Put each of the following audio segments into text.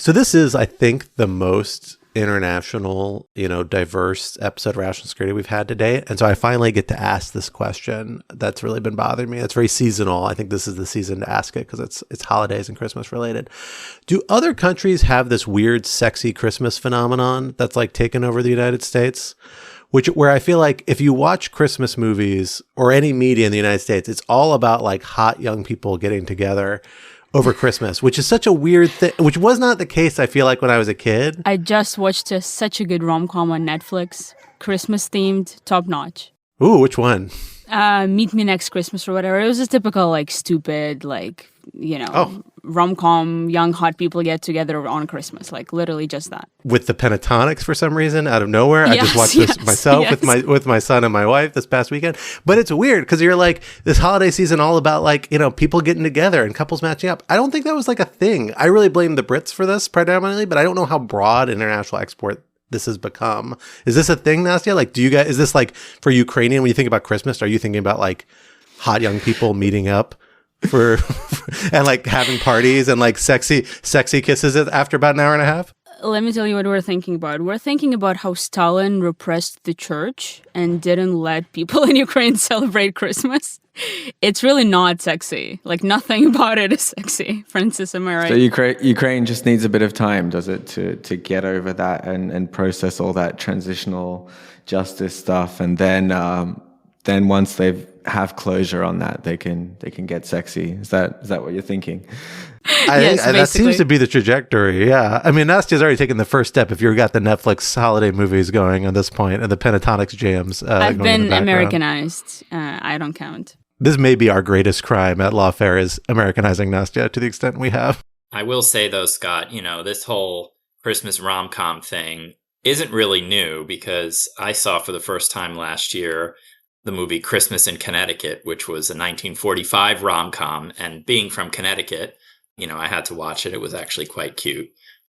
So this is, I think, the most international, diverse episode of Rational Security we've had today. And so I finally get to ask this question that's really been bothering me. It's very seasonal. I think this is the season to ask it because it's holidays and Christmas related. Do other countries have this weird, sexy Christmas phenomenon that's like taken over the United States? Where I feel like if you watch Christmas movies or any media in the United States, it's all about like hot young people getting together over Christmas, which is such a weird thing, which was not the case, I feel like, when I was a kid. I just watched such a good rom-com on Netflix, Christmas-themed, top-notch. Ooh, which one? Meet Me Next Christmas or whatever. It was a typical, like, stupid, like, rom-com, young, hot people get together on Christmas. Like, literally just that. With the Pentatonics for some reason, out of nowhere. Yes, I just watched this myself with my son and my wife this past weekend. But it's weird because you're like, this holiday season all about like, people getting together and couples matching up. I don't think that was like a thing. I really blame the Brits for this predominantly, but I don't know how broad international export this has become. Is this a thing, Nastya? Like, is this like for Ukrainian, when you think about Christmas, are you thinking about like hot young people meeting up for and like having parties and like sexy kisses after about an hour and a half? Let me tell you what we're thinking about. We're thinking about how Stalin repressed the church and didn't let people in Ukraine celebrate Christmas. It's really not sexy. Like, nothing about it is sexy. Francis, am I right? So Ukraine just needs a bit of time, does it, to get over that and process all that transitional justice stuff, and then once they have closure on that, they can get sexy. Is that what you're thinking? Yes, that seems to be the trajectory. Yeah, I mean, Nastya's already taken the first step. If you've got the Netflix holiday movies going at this point and the Pentatonics jams, I've been Americanized. I don't count. This may be our greatest crime at Lawfare, is Americanizing Nastya to the extent we have. I will say though, Scott, this whole Christmas rom-com thing isn't really new, because I saw for the first time last year the movie Christmas in Connecticut, which was a 1945 rom-com, and being from Connecticut, I had to watch it. It was actually quite cute.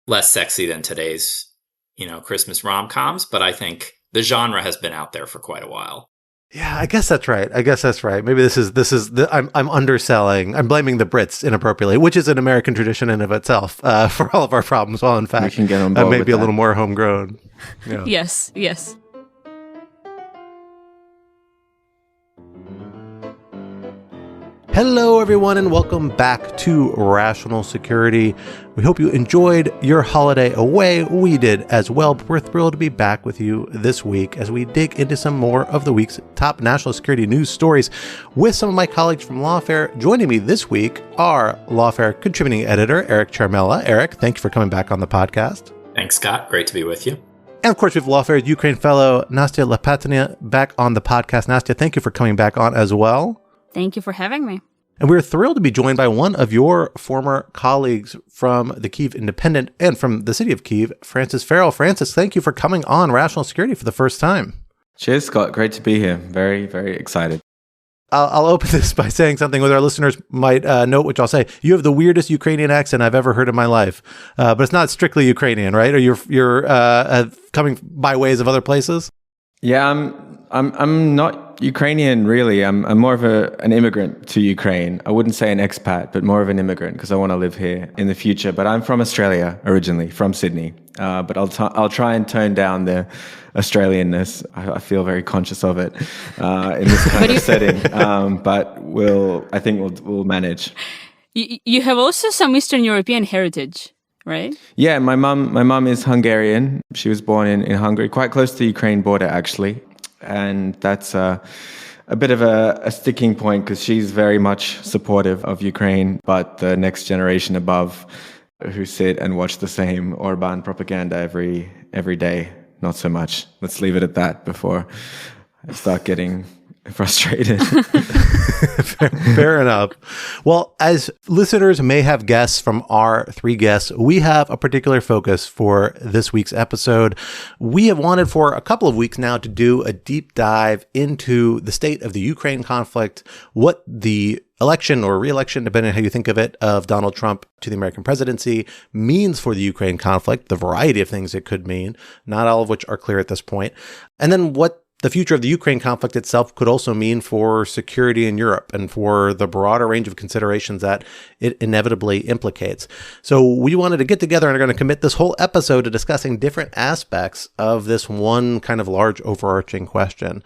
Less sexy than today's, Christmas rom-coms, but I think the genre has been out there for quite a while. Yeah, I guess that's right. Maybe I'm underselling. I'm blaming the Brits inappropriately, which is an American tradition in of itself, for all of our problems. Well, in fact, we can get on board maybe a little more homegrown. Yeah. Yes. Hello, everyone, and welcome back to Rational Security. We hope you enjoyed your holiday away. We did as well. But we're thrilled to be back with you this week as we dig into some more of the week's top national security news stories with some of my colleagues from Lawfare. Joining me this week are Lawfare contributing editor Eric Ciaramella. Eric, thank you for coming back on the podcast. Thanks, Scott. Great to be with you. And of course, we have Lawfare Ukraine fellow Anastasiia Lapatina back on the podcast. Nastya, thank you for coming back on as well. Thank you for having me. And we're thrilled to be joined by one of your former colleagues from the Kyiv Independent and from the city of Kyiv, Francis Farrell. Francis, thank you for coming on Rational Security for the first time. Cheers, Scott. Great to be here. Very, very excited. I'll open this by saying something where our listeners might note, which I'll say. You have the weirdest Ukrainian accent I've ever heard in my life, but it's not strictly Ukrainian, right? Or you're coming by ways of other places? Yeah, I'm not Ukrainian, really. I'm more of an immigrant to Ukraine. I wouldn't say an expat, but more of an immigrant because I want to live here in the future. But I'm from Australia originally, from Sydney. But I'll try and tone down the Australianness. I feel very conscious of it in this kind of setting. But I think we'll manage. You have also some Eastern European heritage, right? Yeah, my mum is Hungarian. She was born in Hungary, quite close to the Ukraine border, actually. And that's a bit of a sticking point because she's very much supportive of Ukraine, but the next generation above who sit and watch the same Orban propaganda every day, not so much. Let's leave it at that before I start getting frustrated. Fair enough. Well, as listeners may have guessed from our three guests, we have a particular focus for this week's episode. We have wanted for a couple of weeks now to do a deep dive into the state of the Ukraine conflict, what the election or re-election, depending on how you think of it, of Donald Trump to the American presidency means for the Ukraine conflict, the variety of things it could mean, not all of which are clear at this point. And then what the future of the Ukraine conflict itself could also mean for security in Europe and for the broader range of considerations that it inevitably implicates. So we wanted to get together and are going to commit this whole episode to discussing different aspects of this one kind of large overarching question.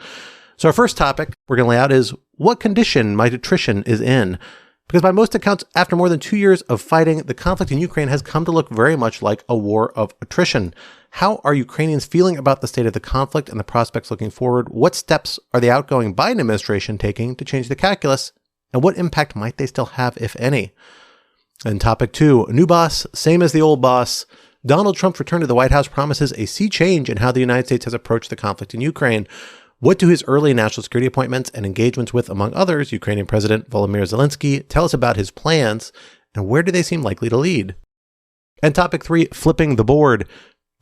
So our first topic we're going to lay out is what condition might attrition is in. Because by most accounts, after more than 2 years of fighting, the conflict in Ukraine has come to look very much like a war of attrition. How are Ukrainians feeling about the state of the conflict and the prospects looking forward? What steps are the outgoing Biden administration taking to change the calculus? And what impact might they still have, if any? And topic 2, new boss, same as the old boss. Donald Trump's return to the White House promises a sea change in how the United States has approached the conflict in Ukraine. What do his early national security appointments and engagements with, among others, Ukrainian President Volodymyr Zelensky tell us about his plans, and where do they seem likely to lead? And topic 3, flipping the board.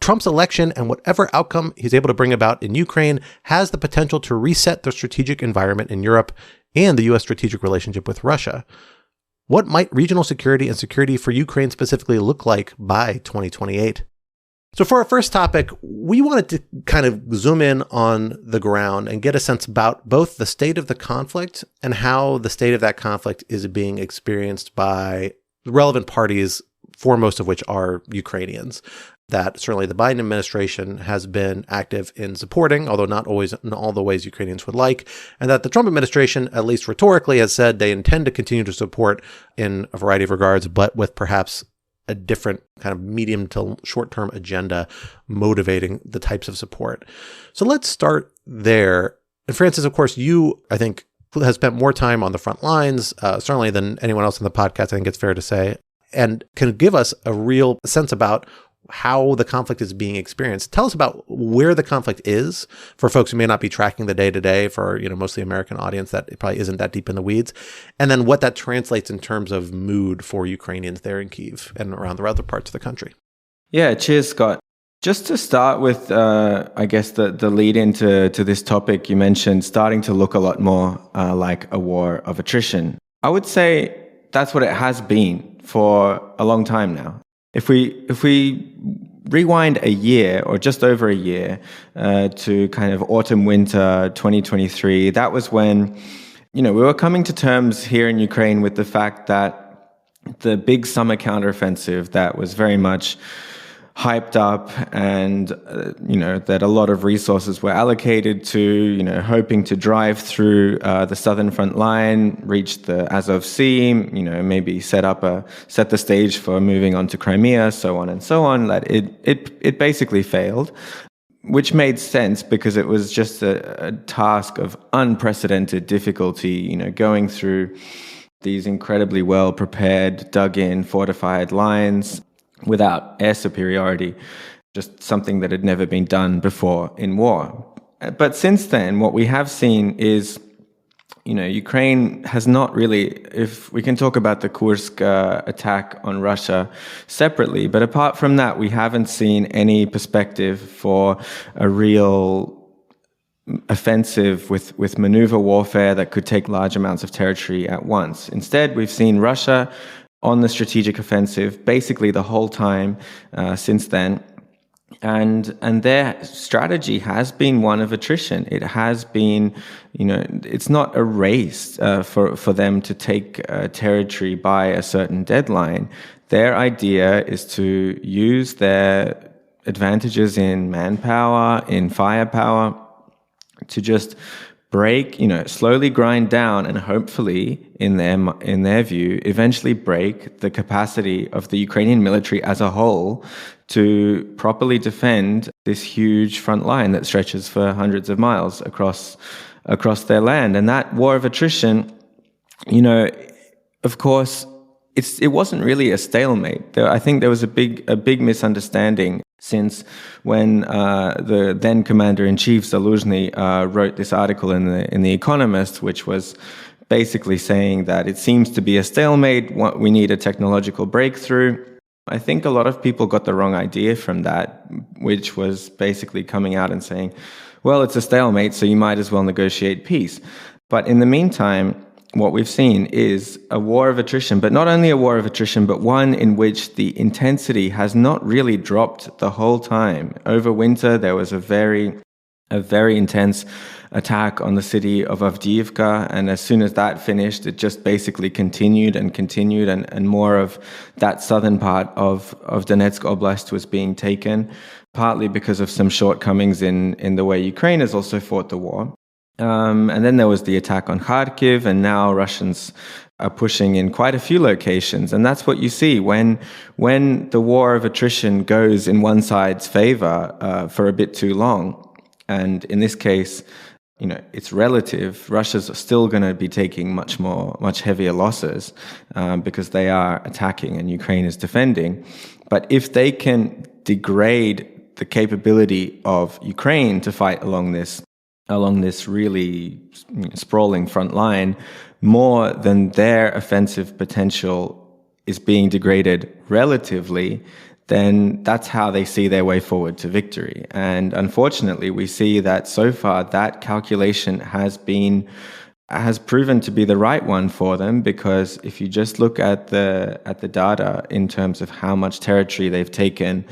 Trump's election and whatever outcome he's able to bring about in Ukraine has the potential to reset the strategic environment in Europe and the U.S. strategic relationship with Russia. What might regional security and security for Ukraine specifically look like by 2028? So for our first topic, we wanted to kind of zoom in on the ground and get a sense about both the state of the conflict and how the state of that conflict is being experienced by relevant parties, foremost of which are Ukrainians. That certainly the Biden administration has been active in supporting, although not always in all the ways Ukrainians would like, and that the Trump administration, at least rhetorically, has said they intend to continue to support in a variety of regards, but with perhaps a different kind of medium to short-term agenda motivating the types of support. So let's start there. And Francis, of course, you, I think, has spent more time on the front lines, certainly than anyone else in the podcast, I think it's fair to say, and can give us a real sense about how the conflict is being experienced. Tell us about where the conflict is for folks who may not be tracking the day-to-day, for mostly American audience that it probably isn't that deep in the weeds, and then what that translates in terms of mood for Ukrainians there in Kyiv and around the other parts of the country. Yeah, cheers, Scott. Just to start with, I guess the lead into this topic, you mentioned starting to look a lot more like a war of attrition. I would say that's what it has been for a long time now. If we rewind a year or just over a year to kind of autumn-winter 2023, that was when, we were coming to terms here in Ukraine with the fact that the big summer counteroffensive that was very much hyped up and, that a lot of resources were allocated to, hoping to drive through the southern front line, reach the Azov Sea, maybe set the stage for moving on to Crimea, so on and so on, that it basically failed, which made sense because it was just a task of unprecedented difficulty, going through these incredibly well-prepared, dug-in, fortified lines without air superiority, just something that had never been done before in war. But since then, what we have seen is, Ukraine has not really, if we can talk about the Kursk attack on Russia separately, but apart from that, we haven't seen any perspective for a real offensive with maneuver warfare that could take large amounts of territory at once. Instead, we've seen Russia on the strategic offensive basically the whole time since then. And their strategy has been one of attrition. It has been, it's not a race for them to take territory by a certain deadline. Their idea is to use their advantages in manpower, in firepower, to just break, slowly grind down and hopefully, in their view, eventually break the capacity of the Ukrainian military as a whole to properly defend this huge front line that stretches for hundreds of miles across their land. And that war of attrition, of course, it wasn't really a stalemate. I think there was a big misunderstanding since when the then Commander-in-Chief Zaluzhny wrote this article in The Economist, which was basically saying that it seems to be a stalemate, we need a technological breakthrough. I think a lot of people got the wrong idea from that, which was basically coming out and saying, well, it's a stalemate, so you might as well negotiate peace. But in the meantime, what we've seen is a war of attrition, but not only a war of attrition, but one in which the intensity has not really dropped the whole time. Over winter, there was a very a very intense attack on the city of Avdiivka. And as soon as that finished, it just basically continued, and more of that southern part of Donetsk Oblast was being taken, partly because of some shortcomings in the way Ukraine has also fought the war. And then there was the attack on Kharkiv, and now Russians are pushing in quite a few locations. And that's what you see when the war of attrition goes in one side's favor for a bit too long. And in this case, it's relative. Russia's still going to be taking much heavier losses because they are attacking and Ukraine is defending. But if they can degrade the capability of Ukraine to fight along this really sprawling front line more than their offensive potential is being degraded relatively, then that's how they see their way forward to victory. And unfortunately, we see that so far that calculation has proven to be the right one for them, because if you just look at the data in terms of how much territory they've taken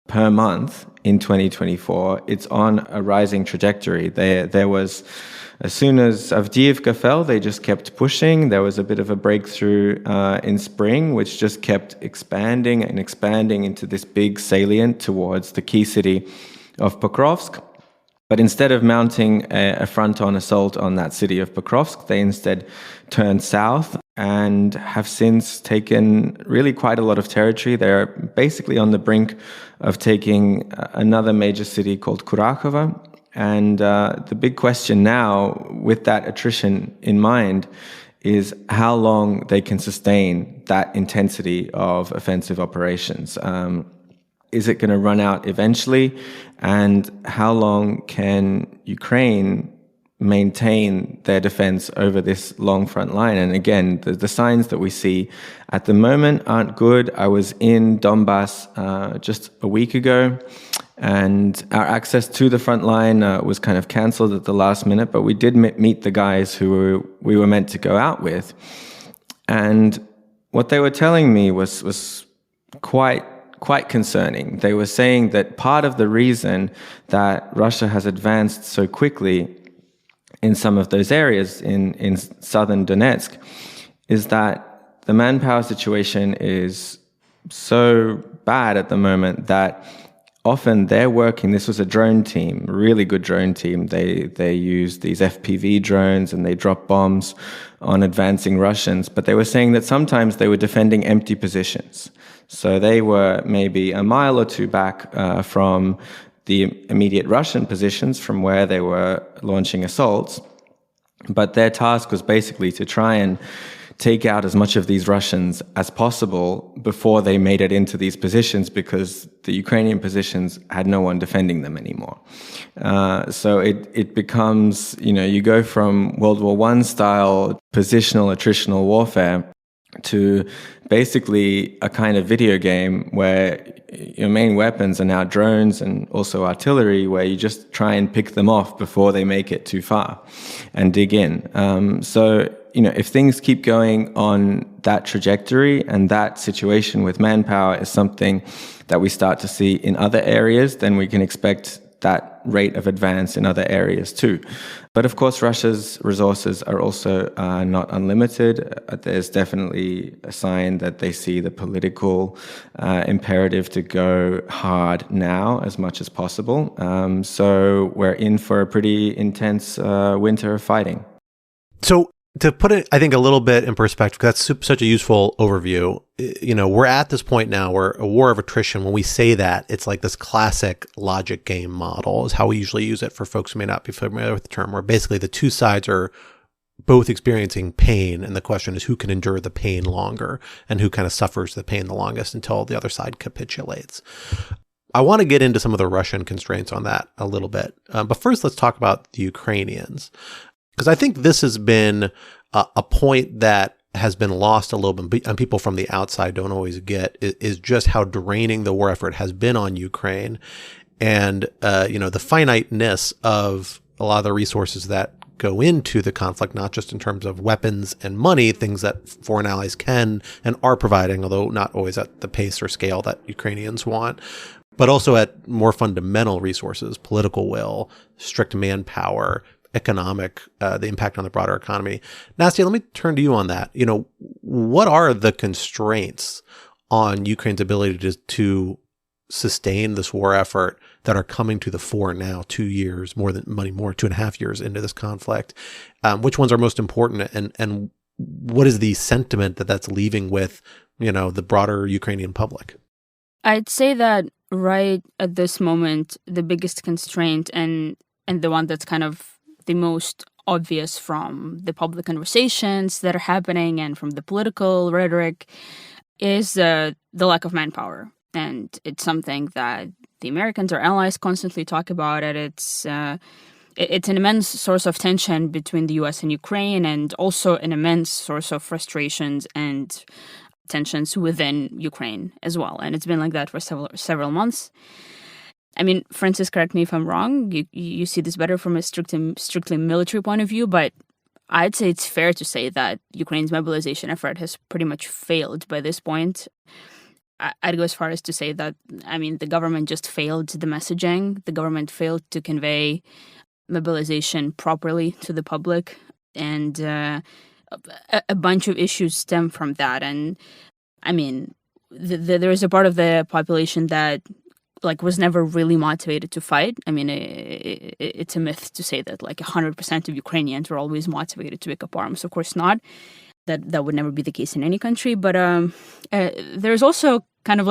per month in 2024, it's on a rising trajectory. There was, as soon as Avdiivka fell, they just kept pushing. There was a bit of a breakthrough in spring, which just kept expanding into this big salient towards the key city of Pokrovsk. But instead of mounting a front-on assault on that city of Pokrovsk, they instead turned south and have since taken really quite a lot of territory. They're basically on the brink of taking another major city called Kurakhova. And the big question now, with that attrition in mind, is how long they can sustain that intensity of offensive operations. Is it going to run out eventually? And how long can Ukraine maintain their defense over this long front line? And again, the signs that we see at the moment aren't good. I was in Donbass just a week ago, and our access to the front line was kind of cancelled at the last minute, but we did meet the guys who we were meant to go out with. And what they were telling me was quite concerning. They were saying that part of the reason that Russia has advanced so quickly in some of those areas in southern Donetsk is that the manpower situation is so bad at the moment that often they're working. This was a drone team, a really good drone team. They used these FPV drones and they dropped bombs on advancing Russians. But they were saying that sometimes they were defending empty positions. So they were maybe a mile or two back from the immediate Russian positions from where they were launching assaults. But their task was basically to try and take out as much of these Russians as possible before they made it into these positions, because the Ukrainian positions had no one defending them anymore. So it becomes, you go from World War I style positional attritional warfare to basically a kind of video game where your main weapons are now drones and also artillery, where you just try and pick them off before they make it too far and dig in. So if things keep going on that trajectory, and that situation with manpower is something that we start to see in other areas, then we can expect that rate of advance in other areas too. But of course, Russia's resources are also not unlimited. There's definitely a sign that they see the political imperative to go hard now as much as possible. So we're in for a pretty intense winter of fighting. So to put it, I think, a little bit in perspective, that's such a useful overview. We're at this point now where a war of attrition, when we say that, it's like this classic logic game model is how we usually use it for folks who may not be familiar with the term, where basically the two sides are both experiencing pain. And the question is who can endure the pain longer and who kind of suffers the pain the longest until the other side capitulates. I want to get into some of the Russian constraints on that a little bit. But first, let's talk about the Ukrainians. Because I think this has been a point that has been lost a little bit, and people from the outside don't always get, is just how draining the war effort has been on Ukraine, and the finiteness of a lot of the resources that go into the conflict, not just in terms of weapons and money, things that foreign allies can and are providing, although not always at the pace or scale that Ukrainians want, but also at more fundamental resources, political will, strict manpower, economic, the impact on the broader economy. Nastia, let me turn to you on that. What are the constraints on Ukraine's ability to sustain this war effort that are coming to the fore now, 2 years, more than 2.5 years into this conflict? Which ones are most important, and what is the sentiment that's leaving with, the broader Ukrainian public? I'd say that right at this moment, the biggest constraint and the one that's kind of the most obvious from the public conversations that are happening and from the political rhetoric is the lack of manpower. And it's something that the Americans, our allies, constantly talk about. It's an immense source of tension between the U.S. and Ukraine, and also an immense source of frustrations and tensions within Ukraine as well. And it's been like that for several months. I mean, Francis, correct me if I'm wrong. You see this better from a strictly military point of view, but I'd say it's fair to say that Ukraine's mobilization effort has pretty much failed by this point. I'd go as far as to say that, the government just failed the messaging. The government failed to convey mobilization properly to the public. And a bunch of issues stem from that. And, there is a part of the population that was never really motivated to fight. It's a myth to say that 100% of Ukrainians were always motivated to pick up arms. Of course not. That would never be the case in any country. But there's also kind of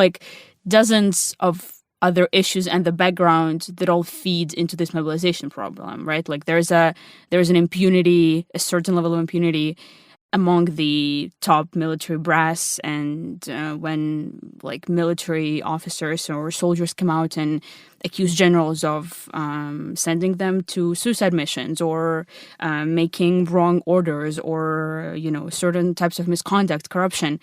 dozens of other issues and the background that all feed into this mobilization problem, right? There's an impunity, a certain level of impunity among the top military brass, and when military officers or soldiers come out and accuse generals of sending them to suicide missions or making wrong orders or certain types of misconduct, corruption,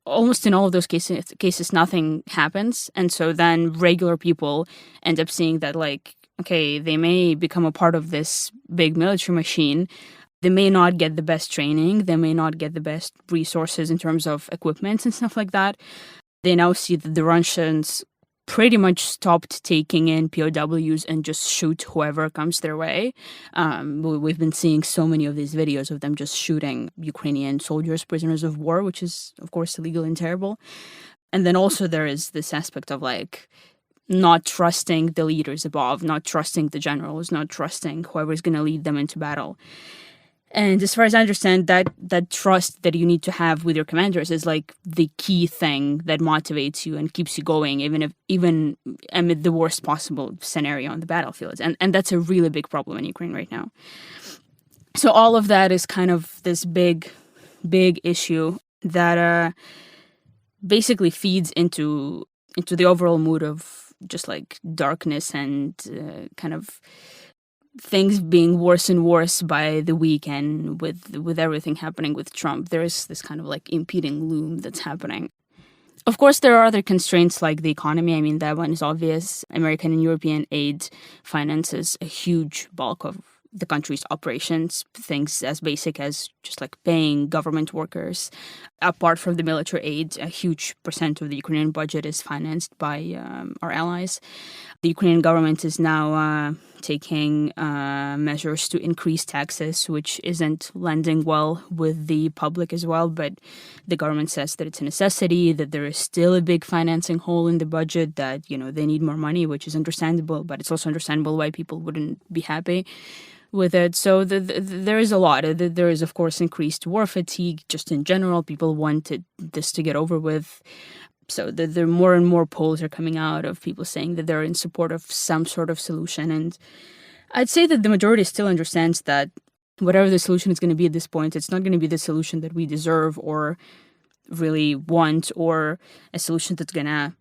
almost in all of those cases nothing happens. And so then regular people end up seeing that okay, they may become a part of this big military machine. They may not get the best training. They may not get the best resources in terms of equipment and stuff like that. They now see that the Russians pretty much stopped taking in POWs and just shoot whoever comes their way. We've been seeing so many of these videos of them just shooting Ukrainian soldiers, prisoners of war, which is, of course, illegal and terrible. And then also there is this aspect of not trusting the leaders above, not trusting the generals, not trusting whoever's going to lead them into battle. And as far as I understand, that trust that you need to have with your commanders is the key thing that motivates you and keeps you going, even amid the worst possible scenario on the battlefield. And that's a really big problem in Ukraine right now. So all of that is kind of this big issue that basically feeds into the overall mood of just darkness and kind of things being worse and worse by the week, and with everything happening with Trump, there is this kind of impeding loom that's happening. Of course, there are other constraints like the economy. That one is obvious. American and European aid finances a huge bulk of the country's operations, things as basic as just paying government workers. Apart from the military aid, a huge percent of the Ukrainian budget is financed by our allies. The Ukrainian government is now taking measures to increase taxes, which isn't landing well with the public as well. But the government says that it's a necessity, that there is still a big financing hole in the budget, that, they need more money, which is understandable. But it's also understandable why people wouldn't be happy with it. So there is a lot. There is, of course, increased war fatigue just in general. People wanted this to get over with. So there more and more polls are coming out of people saying that they're in support of some sort of solution. And I'd say that the majority still understands that whatever the solution is going to be at this point, it's not going to be the solution that we deserve or really want, or a solution that's going to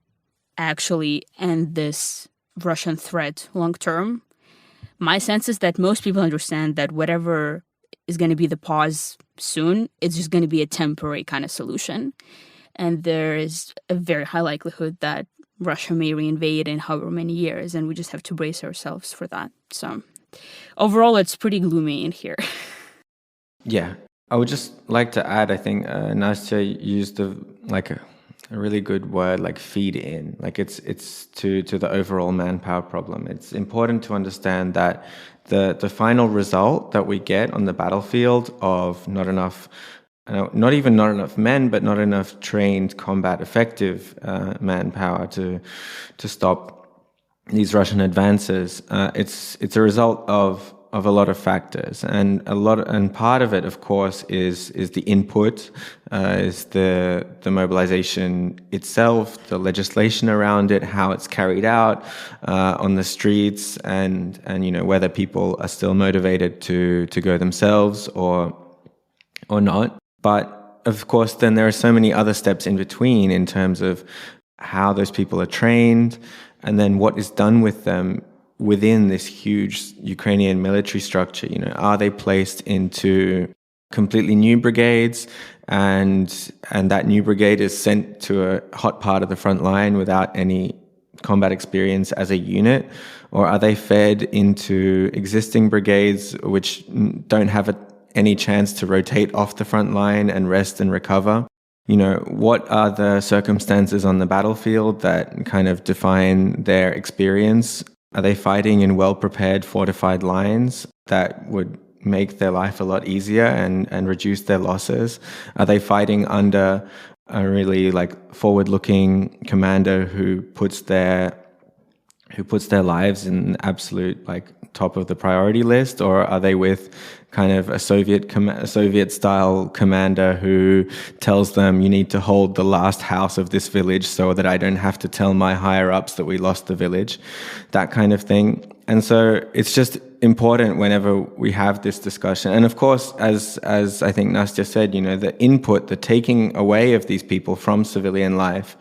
actually end this Russian threat long term. My sense is that most people understand that whatever is going to be the pause soon, it's just going to be a temporary kind of solution. And there is a very high likelihood that Russia may reinvade in however many years, and we just have to brace ourselves for that. So overall, it's pretty gloomy in here. Yeah. I would just like to add, I think Nastia used a really good word, like feed in. Like it's to the overall manpower problem. It's important to understand that the final result that we get on the battlefield of not enough, not even not enough men, but not enough trained combat effective manpower to stop these Russian advances. It's a result of a lot of factors, and part of it, of course, is the input, is the mobilization itself, the legislation around it, how it's carried out on the streets, and whether people are still motivated to go themselves or not. But of course, then there are so many other steps in between in terms of how those people are trained, and then what is done with them within this huge Ukrainian military structure. Are they placed into completely new brigades, and that new brigade is sent to a hot part of the front line without any combat experience as a unit? Or are they fed into existing brigades which don't have any chance to rotate off the front line and rest and recover? What are the circumstances on the battlefield that kind of define their experience? Are they fighting in well-prepared, fortified lines that would make their life a lot easier and reduce their losses? Are they fighting under a really forward-looking commander who puts their lives in absolute top of the priority list? Or are they with kind of a Soviet-style commander who tells them, you need to hold the last house of this village so that I don't have to tell my higher-ups that we lost the village, that kind of thing. And so it's just important whenever we have this discussion. And of course, as I think Nastya said, the input, the taking away of these people from civilian life,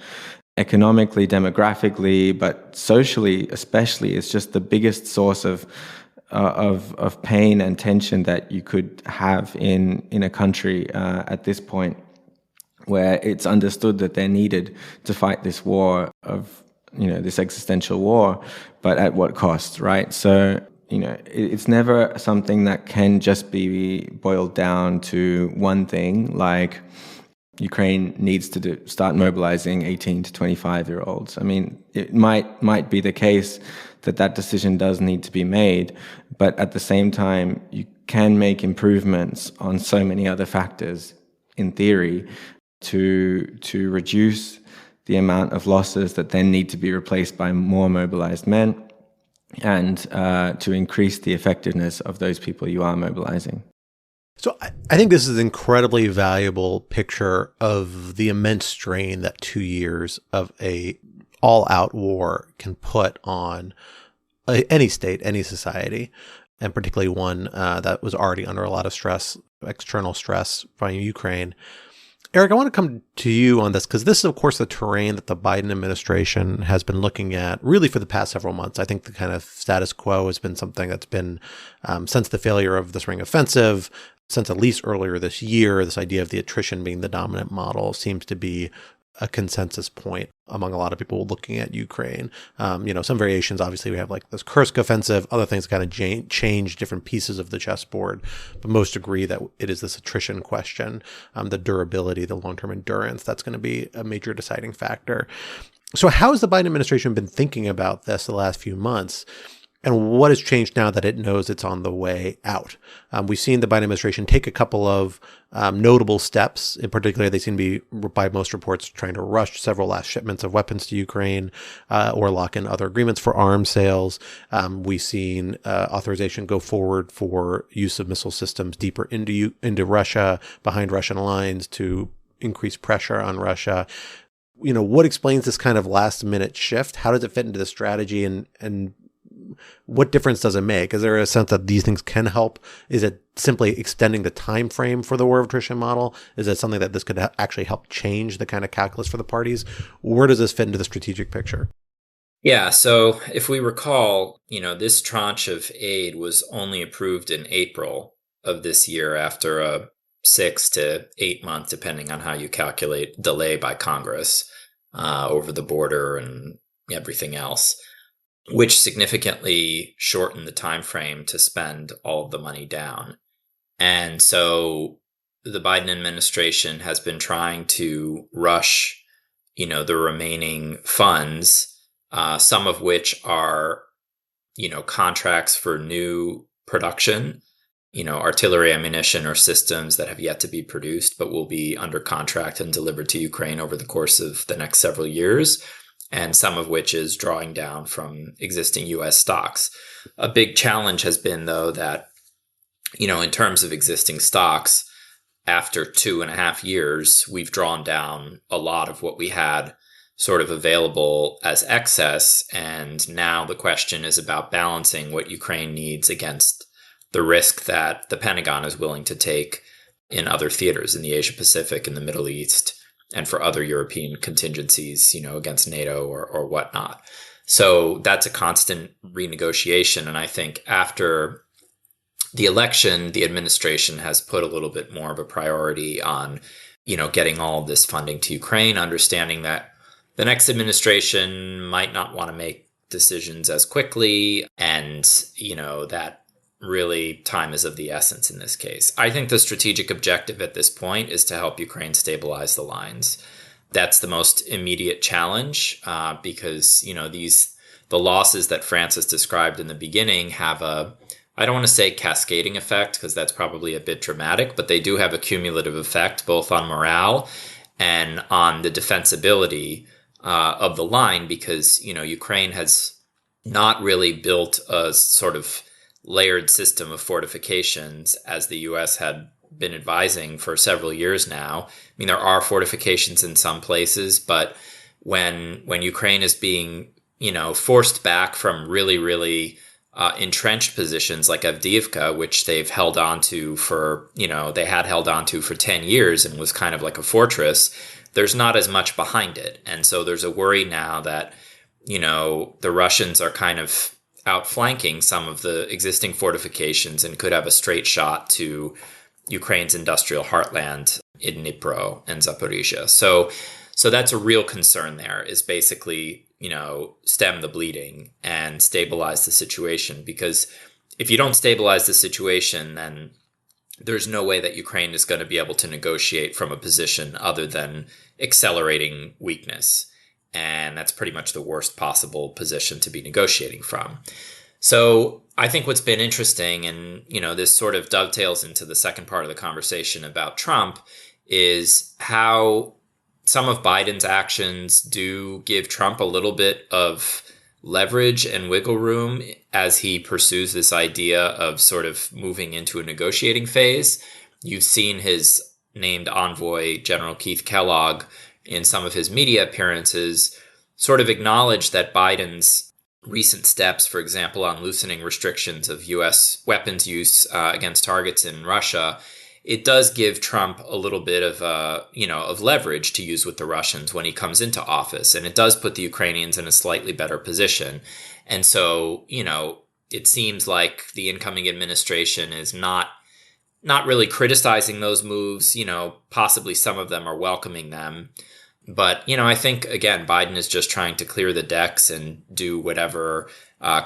economically, demographically, but socially especially, is just the biggest source of pain and tension that you could have in a country at this point, where it's understood that they're needed to fight this war of, this existential war, but at what cost, right? So, it's never something that can just be boiled down to one thing, like Ukraine needs to start mobilizing 18 to 25-year-olds. I mean, it might be the case that decision does need to be made, but at the same time, you can make improvements on so many other factors, in theory, to reduce the amount of losses that then need to be replaced by more mobilized men, and to increase the effectiveness of those people you are mobilizing. So I think this is an incredibly valuable picture of the immense strain that 2 years of a all-out war can put on any state, any society, and particularly one that was already under a lot of stress, external stress from Ukraine. Eric, I want to come to you on this, because this is, of course, the terrain that the Biden administration has been looking at really for the past several months. I think the kind of status quo has been something that's been, since the failure of the spring offensive, since at least earlier this year, this idea of the attrition being the dominant model seems to be a consensus point among a lot of people looking at Ukraine. Some variations, obviously, we have like this Kursk offensive, other things kind of change different pieces of the chessboard, but most agree that it is this attrition question, the durability, the long-term endurance, that's going to be a major deciding factor. So how has the Biden administration been thinking about this the last few months? And what has changed now that it knows it's on the way out? We've seen the Biden administration take a couple of notable steps. In particular, they seem to be, by most reports, trying to rush several last shipments of weapons to Ukraine or lock in other agreements for arms sales. We've seen authorization go forward for use of missile systems deeper into Russia, behind Russian lines, to increase pressure on Russia. What explains this kind of last minute shift? How does it fit into the strategy, and what difference does it make? Is there a sense that these things can help? Is it simply extending the time frame for the war of attrition model? Is it something that this could actually help change the kind of calculus for the parties? Where does this fit into the strategic picture? Yeah, so if we recall, this tranche of aid was only approved in April of this year after a 6 to 8 month, depending on how you calculate, delay by Congress over the border and everything else, which significantly shortened the time frame to spend all of the money down. And so the Biden administration has been trying to rush the remaining funds, some of which are, contracts for new production, artillery ammunition or systems that have yet to be produced, but will be under contract and delivered to Ukraine over the course of the next several years, and some of which is drawing down from existing U.S. stocks. A big challenge has been, though, that, in terms of existing stocks, after 2.5 years, we've drawn down a lot of what we had sort of available as excess. And now the question is about balancing what Ukraine needs against the risk that the Pentagon is willing to take in other theaters in the Asia Pacific, in the Middle East, and for other European contingencies, against NATO or whatnot. So that's a constant renegotiation. And I think after the election, the administration has put a little bit more of a priority on, getting all of this funding to Ukraine, understanding that the next administration might not want to make decisions as quickly, and, that really time is of the essence in this case. I think the strategic objective at this point is to help Ukraine stabilize the lines. That's the most immediate challenge, because, the losses that Francis described in the beginning have I don't want to say cascading effect, because that's probably a bit dramatic, but they do have a cumulative effect both on morale and on the defensibility of the line, because, Ukraine has not really built a sort of layered system of fortifications as the U.S. had been advising for several years now. I mean, there are fortifications in some places, but when Ukraine is being, forced back from really, really entrenched positions like Avdiivka, which they've held on to for, they had held on to for 10 years and was kind of like a fortress, there's not as much behind it. And so there's a worry now that, the Russians are kind of outflanking some of the existing fortifications and could have a straight shot to Ukraine's industrial heartland in Dnipro and Zaporizhia. So that's a real concern there, is basically, stem the bleeding and stabilize the situation. Because if you don't stabilize the situation, then there's no way that Ukraine is going to be able to negotiate from a position other than accelerating weakness. And that's pretty much the worst possible position to be negotiating from. So I think what's been interesting, and, this sort of dovetails into the second part of the conversation about Trump, is how some of Biden's actions do give Trump a little bit of leverage and wiggle room as he pursues this idea of sort of moving into a negotiating phase. You've seen his named envoy, General Keith Kellogg, in some of his media appearances, sort of acknowledge that Biden's recent steps, for example, on loosening restrictions of U.S. weapons use against targets in Russia, it does give Trump a little bit of of leverage to use with the Russians when he comes into office, and it does put the Ukrainians in a slightly better position. And so, it seems like the incoming administration is not really criticizing those moves. Possibly some of them are welcoming them. But, I think, again, Biden is just trying to clear the decks and do whatever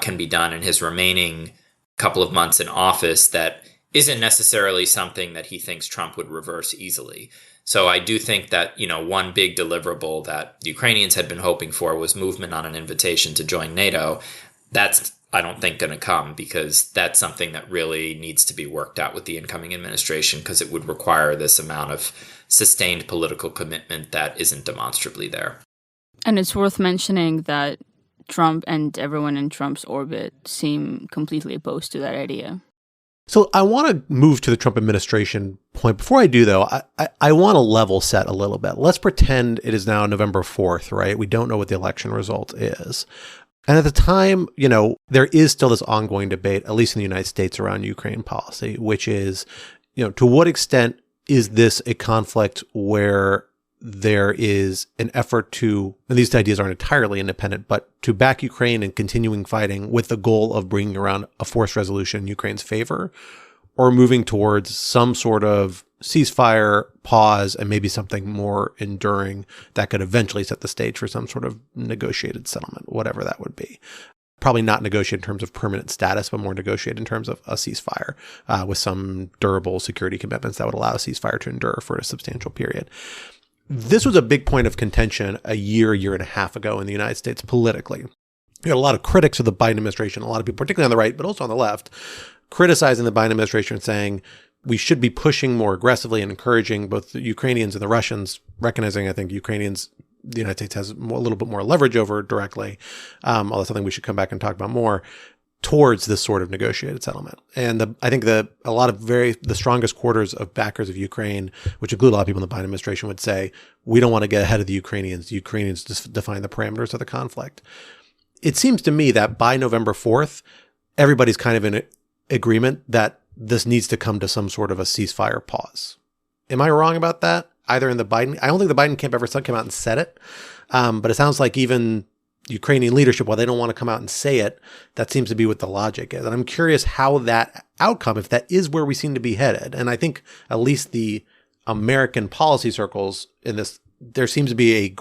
can be done in his remaining couple of months in office that isn't necessarily something that he thinks Trump would reverse easily. So I do think that, one big deliverable that the Ukrainians had been hoping for was movement on an invitation to join NATO. That's, I don't think, going to come, because that's something that really needs to be worked out with the incoming administration, because it would require this amount of sustained political commitment that isn't demonstrably there. And it's worth mentioning that Trump and everyone in Trump's orbit seem completely opposed to that idea. So I want to move to the Trump administration point. Before I do, though, I want to level set a little bit. Let's pretend it is now November 4th, right? We don't know what the election result is. And at the time, there is still this ongoing debate, at least in the United States, around Ukraine policy, which is, to what extent is this a conflict where there is an effort to, and these ideas aren't entirely independent, but to back Ukraine in continuing fighting with the goal of bringing around a forced resolution in Ukraine's favor, or moving towards some sort of ceasefire, pause, and maybe something more enduring that could eventually set the stage for some sort of negotiated settlement, whatever that would be. Probably not negotiate in terms of permanent status, but more negotiate in terms of a ceasefire with some durable security commitments that would allow a ceasefire to endure for a substantial period. this was a big point of contention a year and a half ago in the United States politically. You had a lot of critics of the Biden administration, a lot of people, particularly on the right, but also on the left, criticizing the Biden administration, saying we should be pushing more aggressively and encouraging both the Ukrainians and the Russians, recognizing, I think, Ukrainians, the United States has a little bit more leverage over directly, although something we should come back and talk about more, towards this sort of negotiated settlement. And I think a lot of the strongest quarters of backers of Ukraine, which include a lot of people in the Biden administration, would say, we don't want to get ahead of the Ukrainians. The Ukrainians just define the parameters of the conflict. It seems to me that by November 4th, everybody's kind of in agreement that this needs to come to some sort of a ceasefire pause. Am I wrong about that? Either in the Biden, I don't think the Biden camp ever came out and said it, but it sounds like even Ukrainian leadership, while they don't want to come out and say it, that seems to be what the logic is. And I'm curious how that outcome, if that is where we seem to be headed, and I think at least the American policy circles in this, there seems to be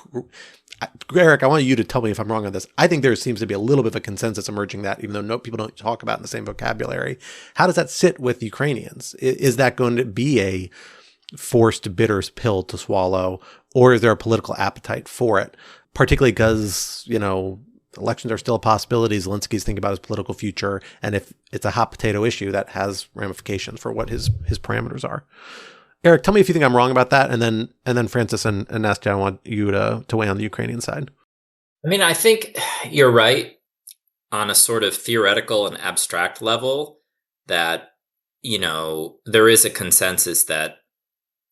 Eric, I want you to tell me if I'm wrong on this. I think there seems to be a little bit of a consensus emerging that, even though people don't talk about it in the same vocabulary, how does that sit with Ukrainians? Is that going to be a forced bitter pill to swallow, or is there a political appetite for it? Particularly because, elections are still a possibility. Zelensky's thinking about his political future. And if it's a hot potato issue, that has ramifications for what his parameters are. Eric, tell me if you think I'm wrong about that. And then Francis and Nastya, I want you to weigh on the Ukrainian side. I mean, I think you're right on a sort of theoretical and abstract level that, there is a consensus that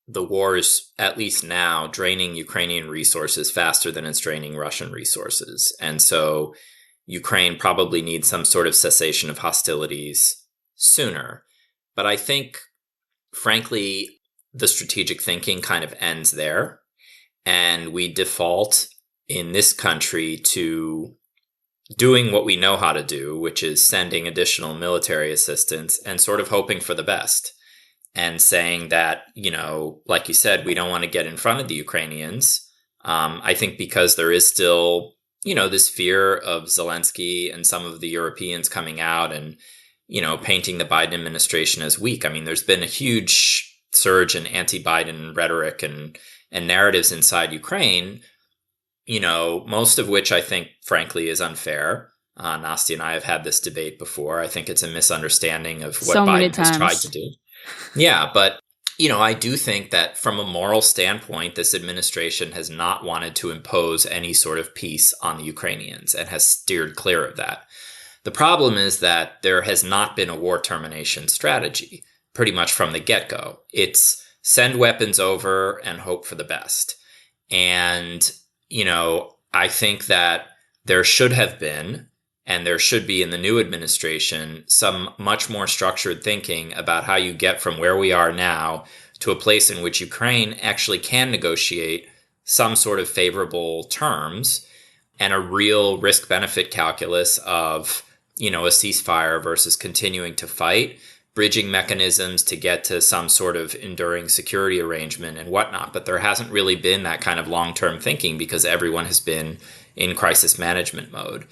the war is, at least now, draining Ukrainian resources faster than it's draining Russian resources. And so Ukraine probably needs some sort of cessation of hostilities sooner. But I think, frankly, the strategic thinking kind of ends there. And we default in this country to doing what we know how to do, which is sending additional military assistance and sort of hoping for the best. And saying that, like you said, we don't want to get in front of the Ukrainians. I think because there is still, this fear of Zelensky and some of the Europeans coming out and, painting the Biden administration as weak. I mean, there's been a huge surge in anti-Biden rhetoric and narratives inside Ukraine, most of which I think, frankly, is unfair. Nastya and I have had this debate before. I think it's a misunderstanding of what Biden has tried to do. Yeah, but, I do think that from a moral standpoint, this administration has not wanted to impose any sort of peace on the Ukrainians and has steered clear of that. The problem is that there has not been a war termination strategy pretty much from the get-go. It's send weapons over and hope for the best. And, I think that there should have been, and there should be in the new administration, some much more structured thinking about how you get from where we are now to a place in which Ukraine actually can negotiate some sort of favorable terms and a real risk-benefit calculus of, a ceasefire versus continuing to fight, bridging mechanisms to get to some sort of enduring security arrangement and whatnot. But there hasn't really been that kind of long-term thinking because everyone has been in crisis management mode.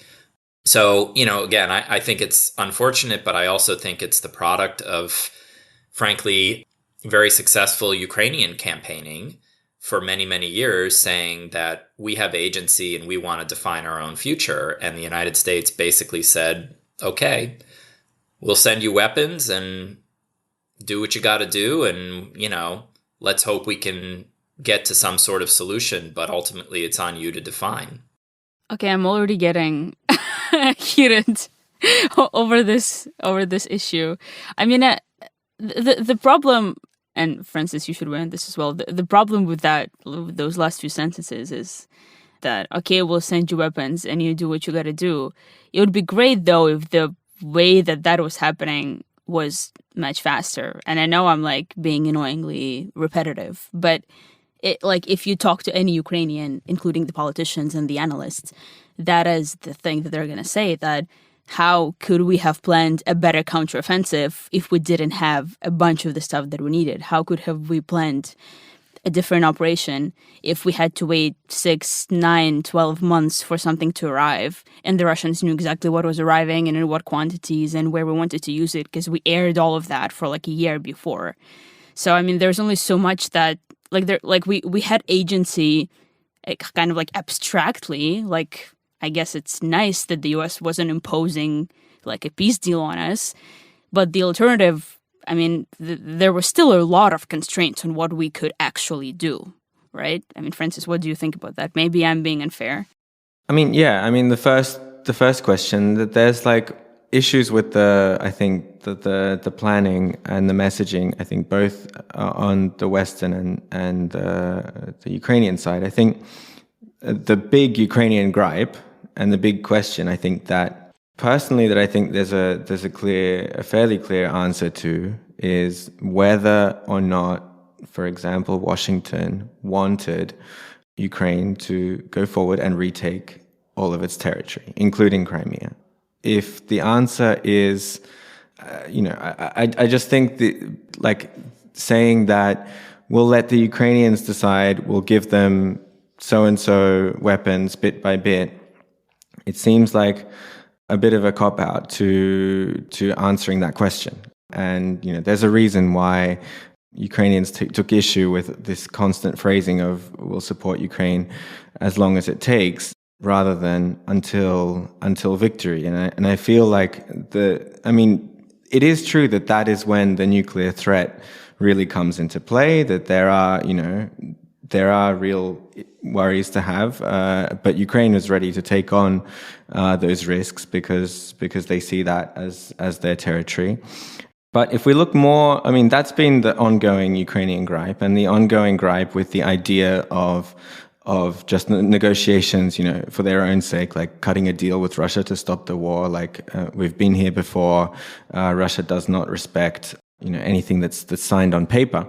So, again, I think it's unfortunate, but I also think it's the product of, frankly, very successful Ukrainian campaigning for many, many years saying that we have agency and we want to define our own future. And the United States basically said, okay, we'll send you weapons and do what you got to do. And, let's hope we can get to some sort of solution, but ultimately it's on you to define. Okay, I'm already getting heated over this issue. I mean, the problem, and Francis, you should weigh on this as well. The problem with those last few sentences is that, okay, we'll send you weapons and you do what you got to do. It would be great though if the way that was happening was much faster. And I know I'm being annoyingly repetitive, but if you talk to any Ukrainian, including the politicians and the analysts, that is the thing that they're going to say, that how could we have planned a better counteroffensive if we didn't have a bunch of the stuff that we needed? How could have we planned a different operation if we had to wait 6, 9, 12 months for something to arrive and the Russians knew exactly what was arriving and in what quantities and where we wanted to use it because we aired all of that for a year before. So, I mean, there's only so much that we had agency, kind of like abstractly. Like, I guess it's nice that the U.S. wasn't imposing like a peace deal on us, but the alternative, I mean, there was still a lot of constraints on what we could actually do, right? I mean, Francis, what do you think about that? Maybe I'm being unfair. I mean, yeah. I mean, the first question, that there's like issues with the planning and the messaging. I think both on the Western and the Ukrainian side. I think the big Ukrainian gripe and the big question, I think that personally, that I think there's a fairly clear answer to, is whether or not, for example, Washington wanted Ukraine to go forward and retake all of its territory, including Crimea. If the answer is, I just think saying that we'll let the Ukrainians decide, we'll give them so-and-so weapons bit by bit, it seems like a bit of a cop-out to answering that question. And, there's a reason why Ukrainians took issue with this constant phrasing of we'll support Ukraine as long as it takes, rather than until victory. And I feel like it is true that is when the nuclear threat really comes into play, that there are real worries to have, but Ukraine is ready to take on those risks because they see that as their territory. But if we look more, that's been the ongoing Ukrainian gripe, and the ongoing gripe with the idea of just negotiations, for their own sake, like cutting a deal with Russia to stop the war. Like we've been here before. Russia does not respect, anything that's signed on paper.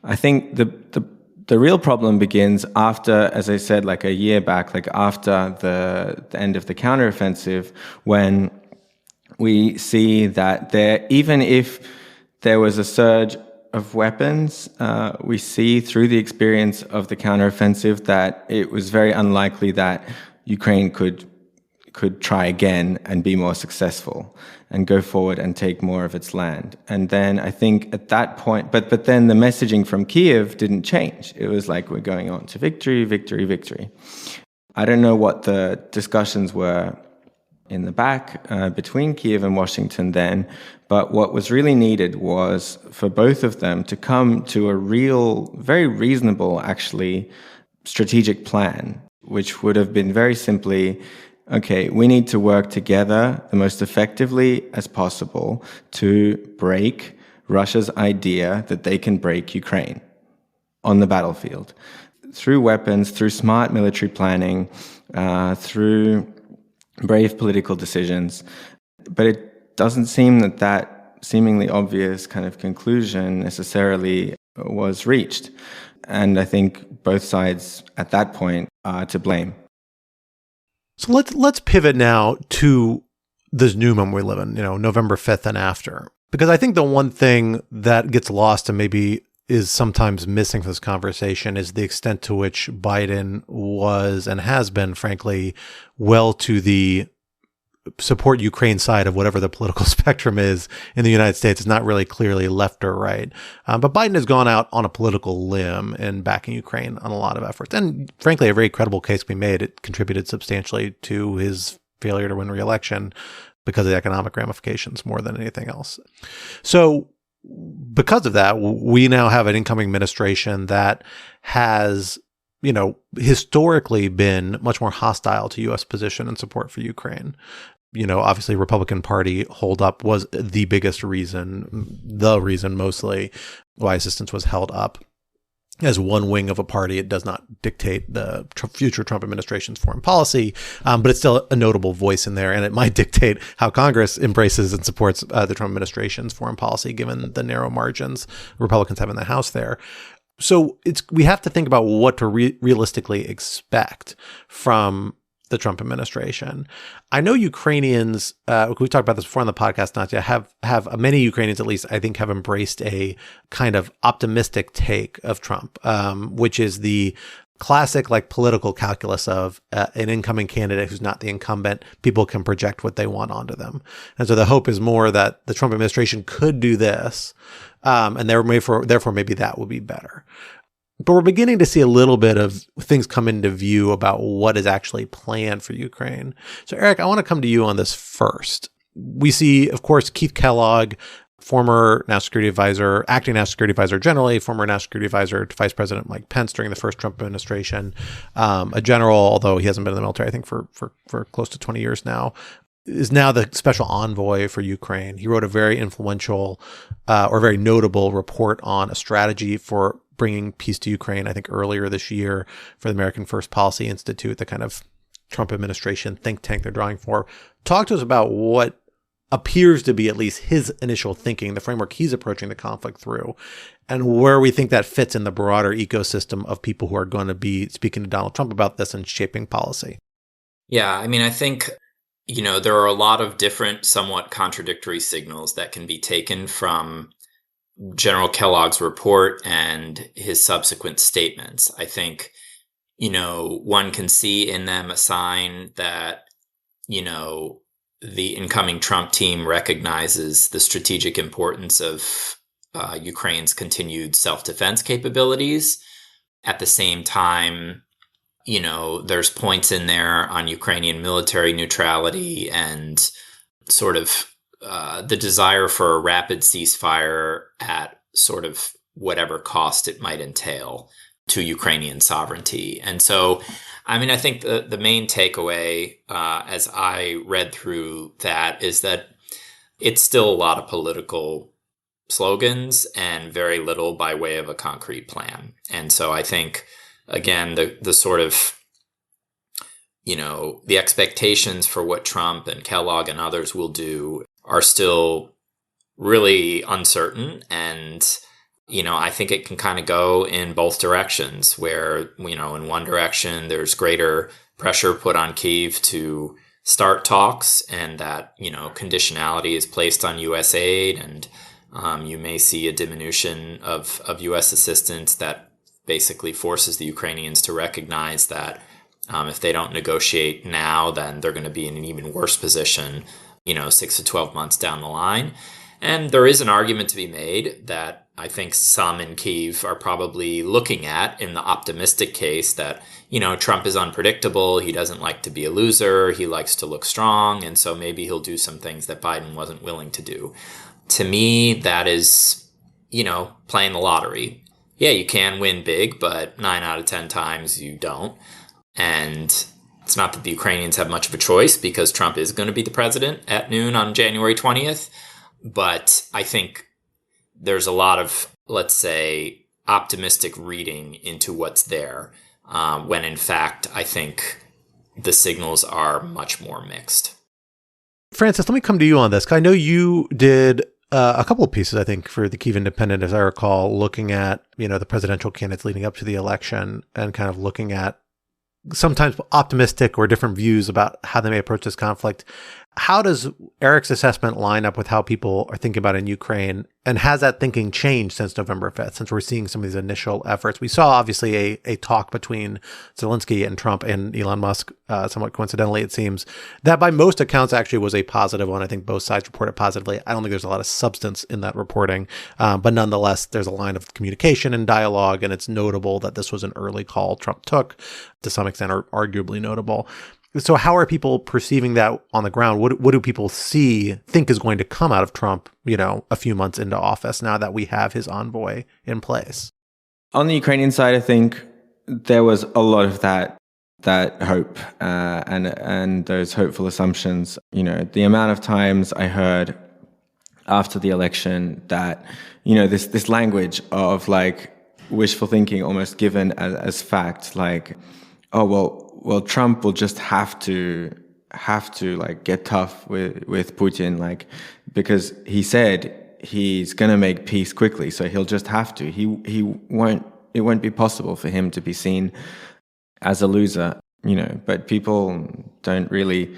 I think the real problem begins after, as I said, like a year back, like after the end of the counteroffensive, when we see that even if there was a surge of weapons, we see through the experience of the counteroffensive that it was very unlikely that Ukraine could try again and be more successful and go forward and take more of its land. And then I think at that point, but then the messaging from Kyiv didn't change. It was like, we're going on to victory, victory, victory. I don't know what the discussions were in the back between Kyiv and Washington then, but what was really needed was for both of them to come to a real, very reasonable, actually, strategic plan, which would have been very simply, okay, we need to work together the most effectively as possible to break Russia's idea that they can break Ukraine on the battlefield through weapons, through smart military planning, through brave political decisions. But it doesn't seem that seemingly obvious kind of conclusion necessarily was reached. And I think both sides at that point are to blame. So let's pivot now to this new moment we live in, November 5th and after. Because I think the one thing that gets lost and maybe is sometimes missing from this conversation is the extent to which Biden was and has been, frankly, well to the support Ukraine side of whatever the political spectrum is in the United States. It's not really clearly left or right. But Biden has gone out on a political limb in backing Ukraine on a lot of efforts. And frankly, a very credible case can be made. It contributed substantially to his failure to win re-election because of the economic ramifications more than anything else. So because of that, we now have an incoming administration that has, historically been much more hostile to U.S. position and support for Ukraine. Obviously, Republican Party holdup was the biggest reason, mostly why assistance was held up. As one wing of a party, it does not dictate the future Trump administration's foreign policy, but it's still a notable voice in there, and it might dictate how Congress embraces and supports the Trump administration's foreign policy, given the narrow margins Republicans have in the House there. So we have to think about what to realistically expect from the Trump administration. I know Ukrainians, we talked about this before on the podcast, Nastya, have many Ukrainians at least, I think, have embraced a kind of optimistic take of Trump, which is the classic political calculus of an incoming candidate who's not the incumbent. People can project what they want onto them. And so the hope is more that the Trump administration could do this, and therefore maybe that will be better. But we're beginning to see a little bit of things come into view about what is actually planned for Ukraine. So, Eric, I want to come to you on this first. We see, of course, Keith Kellogg, former national security advisor, acting national security advisor generally, former national security advisor to Vice President Mike Pence during the first Trump administration, a general, although he hasn't been in the military, I think, for close to 20 years now, is now the special envoy for Ukraine. He wrote a very influential or very notable report on a strategy for bringing peace to Ukraine, I think earlier this year, for the American First Policy Institute, the kind of Trump administration think tank they're drawing for. Talk to us about what appears to be at least his initial thinking, the framework he's approaching the conflict through, and where we think that fits in the broader ecosystem of people who are going to be speaking to Donald Trump about this and shaping policy. Yeah, I mean, I think, there are a lot of different, somewhat contradictory signals that can be taken from General Kellogg's report and his subsequent statements. I think, one can see in them a sign that, the incoming Trump team recognizes the strategic importance of Ukraine's continued self-defense capabilities. At the same time, there's points in there on Ukrainian military neutrality and sort of the desire for a rapid ceasefire at sort of whatever cost it might entail to Ukrainian sovereignty. And so, I mean, I think the main takeaway as I read through that is that it's still a lot of political slogans and very little by way of a concrete plan. And so I think, again, the sort of, the expectations for what Trump and Kellogg and others will do are still really uncertain. And, I think it can kind of go in both directions where, in one direction, there's greater pressure put on Kyiv to start talks and that, conditionality is placed on U.S. aid. And you may see a diminution of U.S. assistance that basically forces the Ukrainians to recognize that if they don't negotiate now, then they're going to be in an even worse position, 6 to 12 months down the line. And there is an argument to be made that I think some in Kyiv are probably looking at in the optimistic case that, Trump is unpredictable. He doesn't like to be a loser. He likes to look strong. And so maybe he'll do some things that Biden wasn't willing to do. To me, that is, playing the lottery. Yeah, you can win big, but 9 out of 10 times you don't. And it's not that the Ukrainians have much of a choice because Trump is going to be the president at noon on January 20th. But I think there's a lot of, let's say, optimistic reading into what's there, when in fact, I think the signals are much more mixed. Francis, let me come to you on this. 'Cause I know you did a couple of pieces, I think, for the Kyiv Independent, as I recall, looking at, the presidential candidates leading up to the election and kind of looking at sometimes optimistic or different views about how they may approach this conflict. How does Eric's assessment line up with how people are thinking about it in Ukraine? And has that thinking changed since November 5th, since we're seeing some of these initial efforts? We saw, obviously, a talk between Zelensky and Trump and Elon Musk, somewhat coincidentally, it seems, that by most accounts actually was a positive one. I think both sides reported positively. I don't think there's a lot of substance in that reporting. But nonetheless, there's a line of communication and dialogue, and it's notable that this was an early call Trump took, to some extent, or arguably notable. So how are people perceiving that on the ground? What do people think is going to come out of Trump, a few months into office now that we have his envoy in place? On the Ukrainian side, I think there was a lot of that hope and those hopeful assumptions. The amount of times I heard after the election that, this language of like wishful thinking almost given as fact, like, oh, well, Trump will just have to like get tough with Putin, like, because he said he's going to make peace quickly, so he'll just have to. It won't be possible for him to be seen as a loser, but people don't really,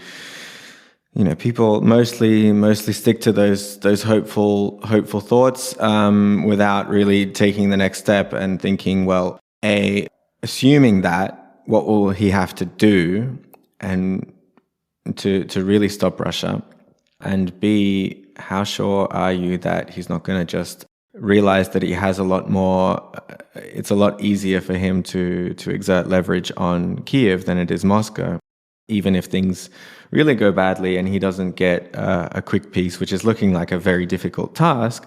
people mostly stick to those hopeful thoughts without really taking the next step and thinking, well, assuming that, what will he have to do and to really stop Russia? And B, how sure are you that he's not going to just realized that he has a lot more, it's a lot easier for him to exert leverage on Kyiv than it is Moscow. Even if things really go badly and he doesn't get a quick peace, which is looking like a very difficult task,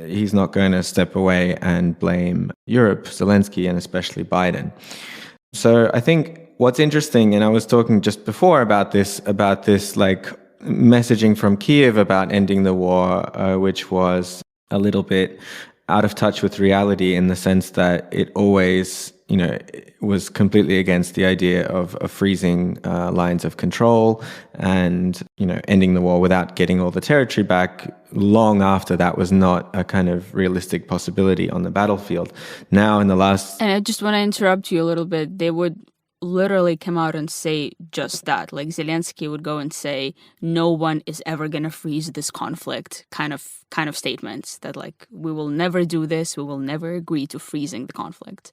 he's not going to step away and blame Europe, Zelensky, and especially Biden. So I think what's interesting, and I was talking just before about this like messaging from Kyiv about ending the war, which was a little bit out of touch with reality in the sense that it always, was completely against the idea of freezing lines of control and, ending the war without getting all the territory back. Long after that was not a kind of realistic possibility on the battlefield. Now in the last... And I just want to interrupt you a little bit. They would literally come out and say just that. Like Zelensky would go and say, no one is ever going to freeze this conflict, kind of statements that like, we will never do this. We will never agree to freezing the conflict.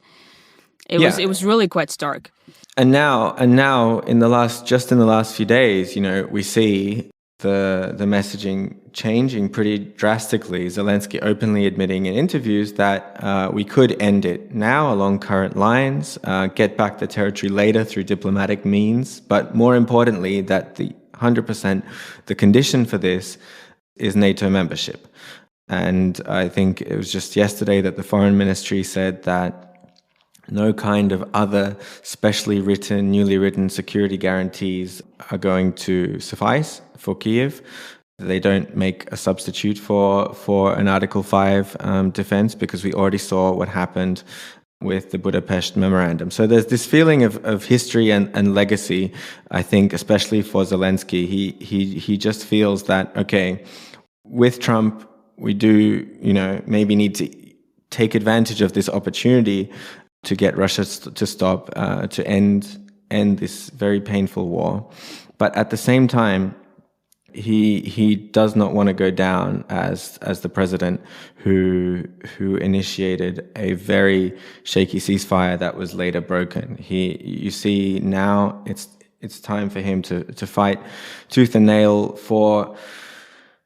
It was really quite stark. And now in the last few days, we see the messaging changing pretty drastically. Zelensky openly admitting in interviews that we could end it now along current lines, get back the territory later through diplomatic means, but more importantly, that the 100% the condition for this is NATO membership. And I think it was just yesterday that the foreign ministry said that no kind of other newly written security guarantees are going to suffice for Kyiv. They don't make a substitute for an Article 5 defense, because we already saw what happened with the Budapest Memorandum. So there's this feeling of history and legacy, I think, especially for Zelensky. He just feels that, okay, with Trump, we do, maybe need to take advantage of this opportunity to get Russia to stop, to end this very painful war. But at the same time, he does not want to go down as the president who initiated a very shaky ceasefire that was later broken. You see now it's time for him to fight tooth and nail for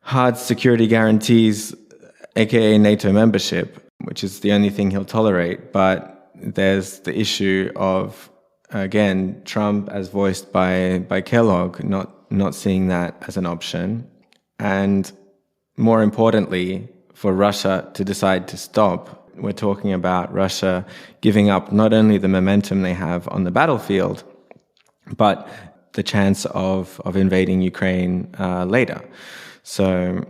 hard security guarantees, aka NATO membership, which is the only thing he'll tolerate. But there's the issue of, again, Trump, as voiced by Kellogg, not seeing that as an option. And more importantly, for Russia to decide to stop, we're talking about Russia giving up not only the momentum they have on the battlefield, but the chance of invading Ukraine later. So...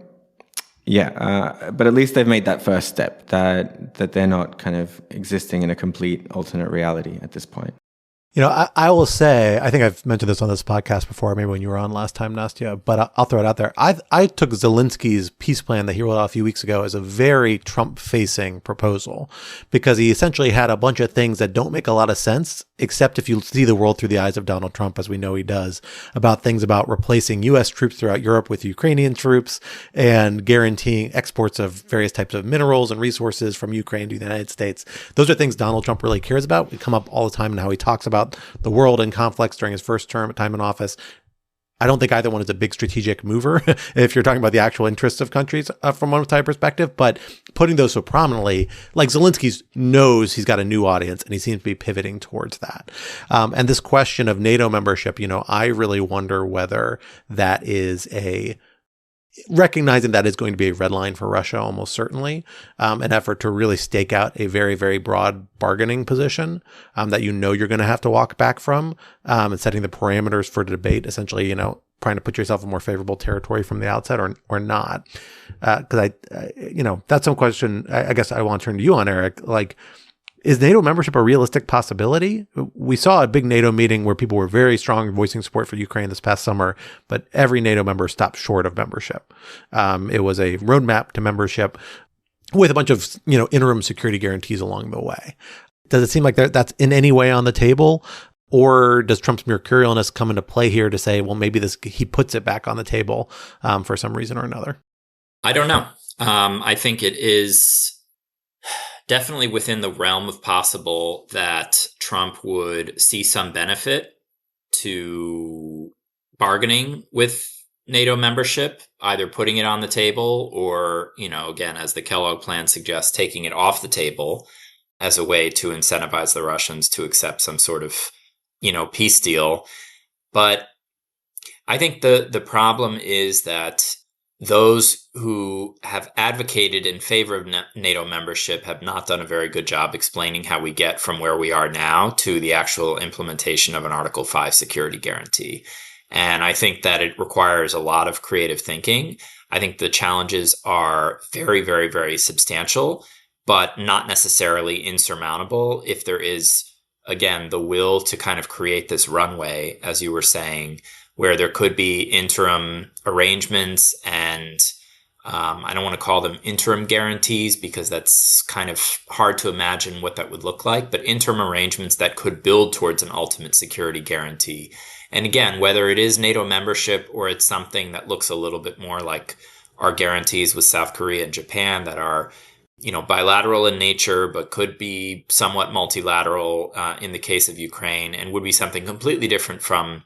but at least they've made that first step, that they're not kind of existing in a complete alternate reality at this point. I will say, I think I've mentioned this on this podcast before, maybe when you were on last time, Nastya, but I'll throw it out there. I took Zelensky's peace plan that he rolled out a few weeks ago as a very Trump-facing proposal, because he essentially had a bunch of things that don't make a lot of sense, except if you see the world through the eyes of Donald Trump, as we know he does, about things about replacing U.S. troops throughout Europe with Ukrainian troops and guaranteeing exports of various types of minerals and resources from Ukraine to the United States. Those are things Donald Trump really cares about. We come up all the time in how he talks about the world in conflicts during his first time in office. I don't think either one is a big strategic mover if you're talking about the actual interests of countries from one type of perspective, but putting those so prominently, like Zelensky knows he's got a new audience and he seems to be pivoting towards that. And this question of NATO membership, I really wonder whether that is recognizing that is going to be a red line for Russia, almost certainly, an effort to really stake out a very, very broad bargaining position that you're going to have to walk back from, and setting the parameters for debate, essentially, trying to put yourself in more favorable territory from the outset or not. Because that's some question I guess I want to turn to you on, Eric. Like, is NATO membership a realistic possibility? We saw a big NATO meeting where people were very strong voicing support for Ukraine this past summer, but every NATO member stopped short of membership. It was a roadmap to membership with a bunch of, interim security guarantees along the way. Does it seem like that's in any way on the table? Or does Trump's mercurialness come into play here to say, well, maybe he puts it back on the table for some reason or another? I don't know. I think it is definitely within the realm of possible that Trump would see some benefit to bargaining with NATO membership, either putting it on the table or, again, as the Kellogg plan suggests, taking it off the table as a way to incentivize the Russians to accept some sort of, peace deal. But I think the problem is that those who have advocated in favor of NATO membership have not done a very good job explaining how we get from where we are now to the actual implementation of an Article 5 security guarantee. And I think that it requires a lot of creative thinking. I think the challenges are very, very, very substantial, but not necessarily insurmountable if there is, again, the will to kind of create this runway, as you were saying, where there could be interim arrangements and I don't want to call them interim guarantees because that's kind of hard to imagine what that would look like, but interim arrangements that could build towards an ultimate security guarantee. And again, whether it is NATO membership or it's something that looks a little bit more like our guarantees with South Korea and Japan that are, bilateral in nature, but could be somewhat multilateral in the case of Ukraine and would be something completely different from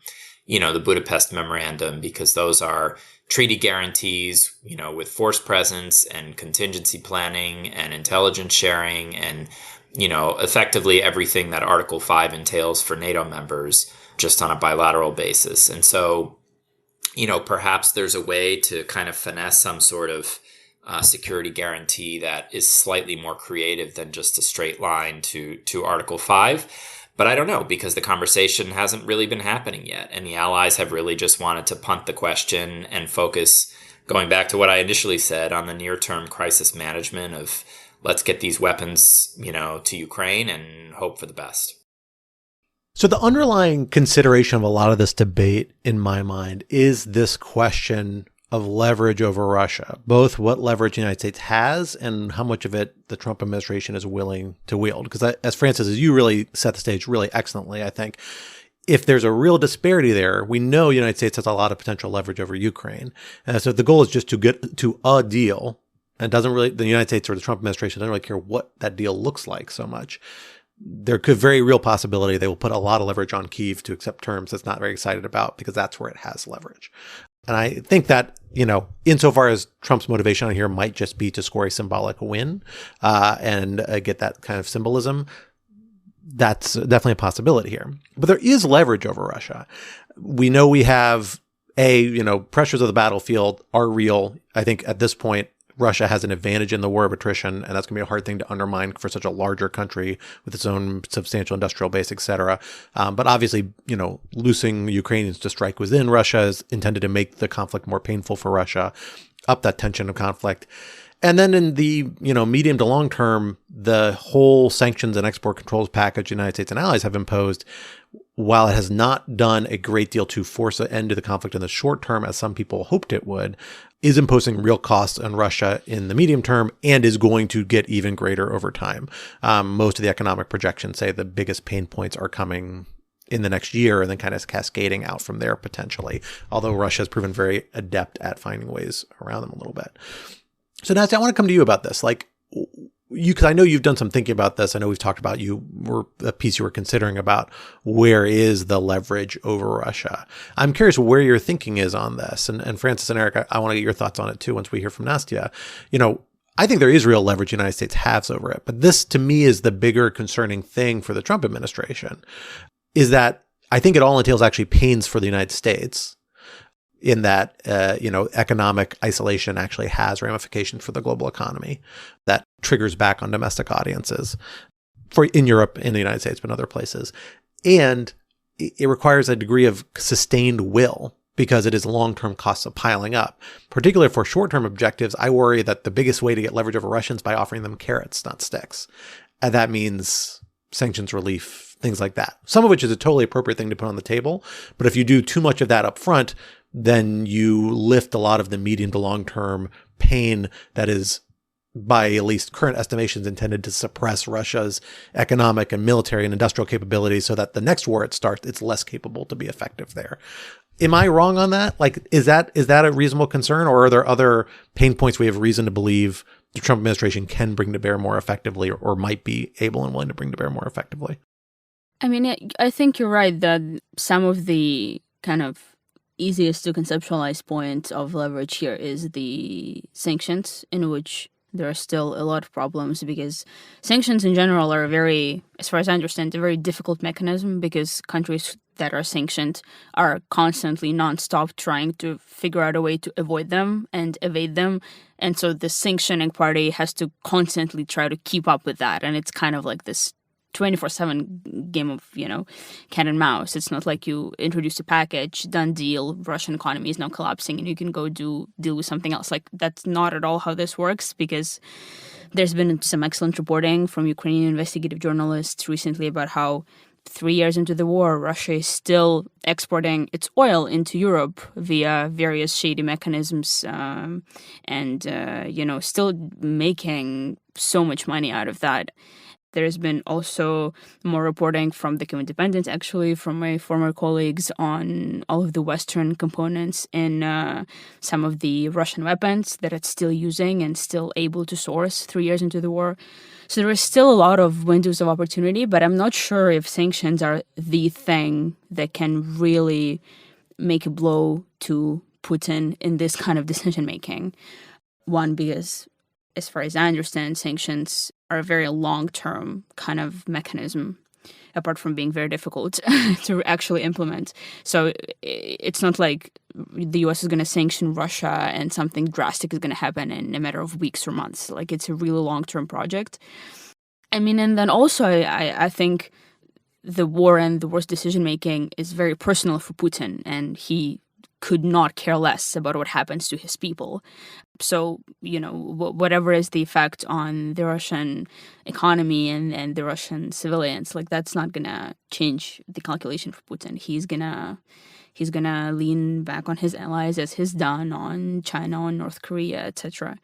the Budapest Memorandum, because those are treaty guarantees, with force presence and contingency planning and intelligence sharing and, effectively everything that Article 5 entails for NATO members just on a bilateral basis. And so, perhaps there's a way to kind of finesse some sort of security guarantee that is slightly more creative than just a straight line to Article 5. But I don't know, because the conversation hasn't really been happening yet. And the allies have really just wanted to punt the question and focus, going back to what I initially said, on the near-term crisis management of let's get these weapons, to Ukraine and hope for the best. So the underlying consideration of a lot of this debate, in my mind, is this question of leverage over Russia, both what leverage the United States has and how much of it the Trump administration is willing to wield. Because as Francis, as you really set the stage really excellently, I think, if there's a real disparity there, we know the United States has a lot of potential leverage over Ukraine. And so if the goal is just to get to a deal, and the United States or the Trump administration doesn't really care what that deal looks like so much, there could very real possibility they will put a lot of leverage on Kyiv to accept terms it's not very excited about because that's where it has leverage. And I think that, insofar as Trump's motivation on here might just be to score a symbolic win and get that kind of symbolism, that's definitely a possibility here. But there is leverage over Russia. We know we have pressures of the battlefield are real. I think at this point, Russia has an advantage in the war of attrition, and that's going to be a hard thing to undermine for such a larger country with its own substantial industrial base, et cetera. But obviously, loosing Ukrainians to strike within Russia is intended to make the conflict more painful for Russia, up that tension of conflict. And then in the, medium to long term, the whole sanctions and export controls package the United States and allies have imposed, while it has not done a great deal to force an end to the conflict in the short term, as some people hoped it would, is imposing real costs on Russia in the medium term and is going to get even greater over time. Most of the economic projections say the biggest pain points are coming in the next year and then kind of cascading out from there potentially, although Russia has proven very adept at finding ways around them a little bit. So Nancy, I want to come to you about this. Because I know you've done some thinking about this. I know we've talked about a piece you were considering about where is the leverage over Russia. I'm curious where your thinking is on this. And Francis and Eric, I want to get your thoughts on it too once we hear from Nastia. I think there is real leverage the United States has over it. But this, to me, is the bigger concerning thing for the Trump administration, is that I think it all entails actually pains for the United States, in that, economic isolation actually has ramifications for the global economy that triggers back on domestic audiences in Europe, in the United States, but in other places. And it requires a degree of sustained will because it is long-term costs of piling up. Particularly for short-term objectives, I worry that the biggest way to get leverage over Russians by offering them carrots, not sticks. And that means sanctions relief, things like that. Some of which is a totally appropriate thing to put on the table. But if you do too much of that up front, then you lift a lot of the medium to long-term pain that is, by at least current estimations, intended to suppress Russia's economic and military and industrial capabilities so that the next war it starts, it's less capable to be effective there. Am I wrong on that? Is that a reasonable concern, or are there other pain points we have reason to believe the Trump administration can bring to bear more effectively or might be able and willing to bring to bear more effectively? I mean, I think you're right that some of the kind of easiest to conceptualize point of leverage here is the sanctions, in which there are still a lot of problems, because sanctions in general are very, as far as I understand, a very difficult mechanism, because countries that are sanctioned are constantly nonstop trying to figure out a way to avoid them and evade them. And so the sanctioning party has to constantly try to keep up with that. And it's kind of like this 24/7 game of, cat and mouse. It's not like you introduce a package, done deal, Russian economy is now collapsing and you can go deal with something else. Like, that's not at all how this works, because there's been some excellent reporting from Ukrainian investigative journalists recently about how 3 years into the war, Russia is still exporting its oil into Europe via various shady mechanisms, and still making so much money out of that. There's been also more reporting from the Kyiv Independent, actually, from my former colleagues, on all of the Western components in some of the Russian weapons that it's still using and still able to source 3 years into the war. So there is still a lot of windows of opportunity, but I'm not sure if sanctions are the thing that can really make a blow to Putin in this kind of decision-making. One, because as far as I understand, sanctions are a very long-term kind of mechanism, apart from being very difficult to actually implement. So it's not like the US is going to sanction Russia and something drastic is going to happen in a matter of weeks or months. Like, it's a really long-term project. I mean, and then also I think the war and the war's decision-making is very personal for Putin, and he could not care less about what happens to his people. So, whatever is the effect on the Russian economy and the Russian civilians, like, that's not gonna change the calculation for Putin. He's gonna lean back on his allies, as he's done on China, on North Korea, etc.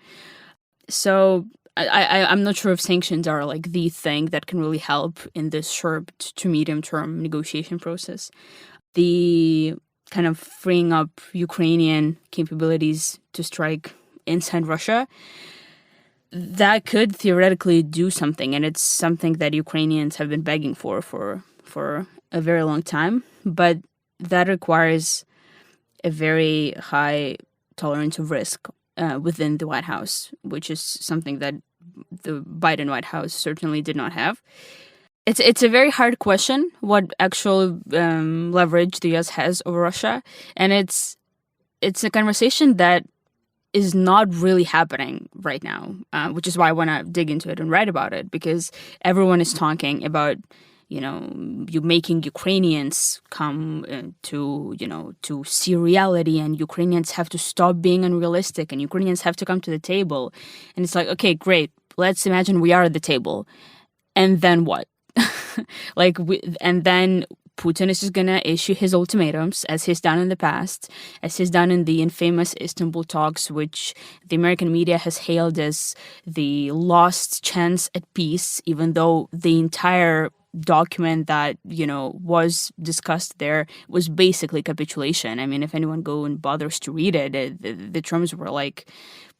So I'm not sure if sanctions are like the thing that can really help in this short to medium term negotiation process. The kind of freeing up Ukrainian capabilities to strike inside Russia, that could theoretically do something, and it's something that Ukrainians have been begging for a very long time. But that requires a very high tolerance of risk within the White House, which is something that the Biden White House certainly did not have. It's a very hard question, what actual leverage the US has over Russia, and it's a conversation that is not really happening right now, which is why I want to dig into it and write about it, because everyone is talking about, you making Ukrainians come to see reality, and Ukrainians have to stop being unrealistic, and Ukrainians have to come to the table. And it's like, okay, great, let's imagine we are at the table, and then what? And then Putin is just going to issue his ultimatums, as he's done in the past, as he's done in the infamous Istanbul talks, which the American media has hailed as the lost chance at peace, even though the entire document that, was discussed there was basically capitulation. I mean, if anyone go and bothers to read it, the terms were like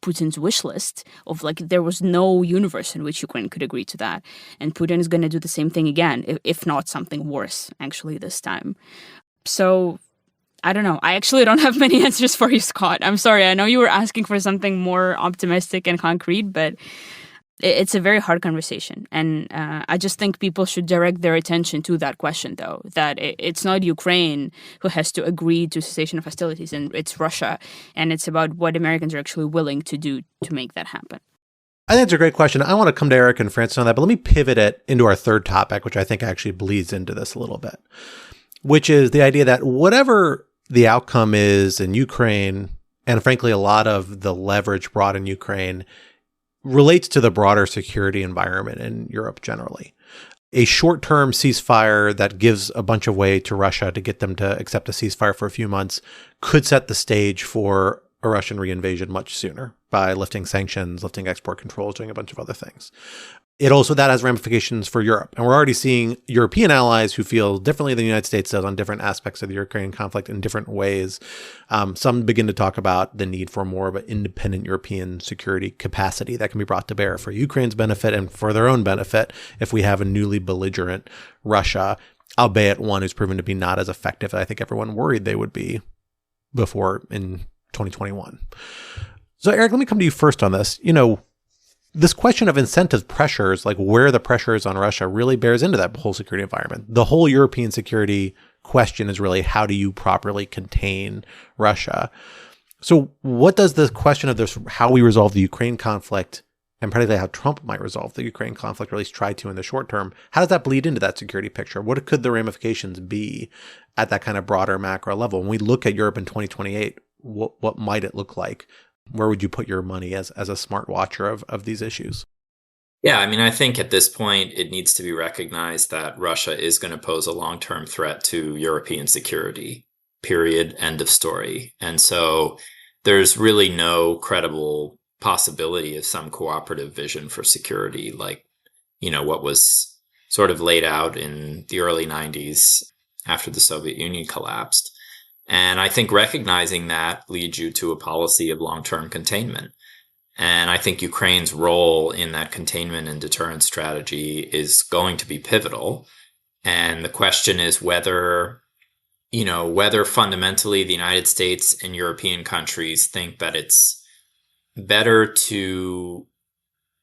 Putin's wish list of, like, there was no universe in which Ukraine could agree to that. And Putin is going to do the same thing again, if not something worse, actually, this time. So, I don't know. I actually don't have many answers for you, Scott. I'm sorry. I know you were asking for something more optimistic and concrete, but it's a very hard conversation. And I just think people should direct their attention to that question, though, that it's not Ukraine who has to agree to cessation of hostilities, and it's Russia. And it's about what Americans are actually willing to do to make that happen. I think it's a great question. I want to come to Eric and Francis on that, but let me pivot it into our third topic, which I think actually bleeds into this a little bit, which is the idea that whatever the outcome is in Ukraine, and frankly, a lot of the leverage brought in Ukraine relates to the broader security environment in Europe generally. A short-term ceasefire that gives a bunch of way to Russia to get them to accept a ceasefire for a few months could set the stage for a Russian reinvasion much sooner by lifting sanctions, lifting export controls, doing a bunch of other things. It also, that has ramifications for Europe. And we're already seeing European allies who feel differently than the United States does on different aspects of the Ukrainian conflict in different ways. Some begin to talk about the need for more of an independent European security capacity that can be brought to bear for Ukraine's benefit and for their own benefit if we have a newly belligerent Russia, albeit one who's proven to be not as effective as I think everyone worried they would be before in 2021. So Eric, let me come to you first on this. This question of incentive pressures, like where the pressure is on Russia, really bears into that whole security environment. The whole European security question is really, how do you properly contain Russia? So what does the question of this, how we resolve the Ukraine conflict, and particularly how Trump might resolve the Ukraine conflict, or at least try to in the short term, how does that bleed into that security picture? What could the ramifications be at that kind of broader macro level? When we look at Europe in 2028, what might it look like? Where would you put your money as a smart watcher of these issues? Yeah, I mean, I think at this point, it needs to be recognized that Russia is going to pose a long-term threat to European security, period, end of story. And so there's really no credible possibility of some cooperative vision for security like, what was sort of laid out in the early 90s after the Soviet Union collapsed. And I think recognizing that leads you to a policy of long-term containment. And I think Ukraine's role in that containment and deterrence strategy is going to be pivotal. And the question is whether fundamentally the United States and European countries think that it's better to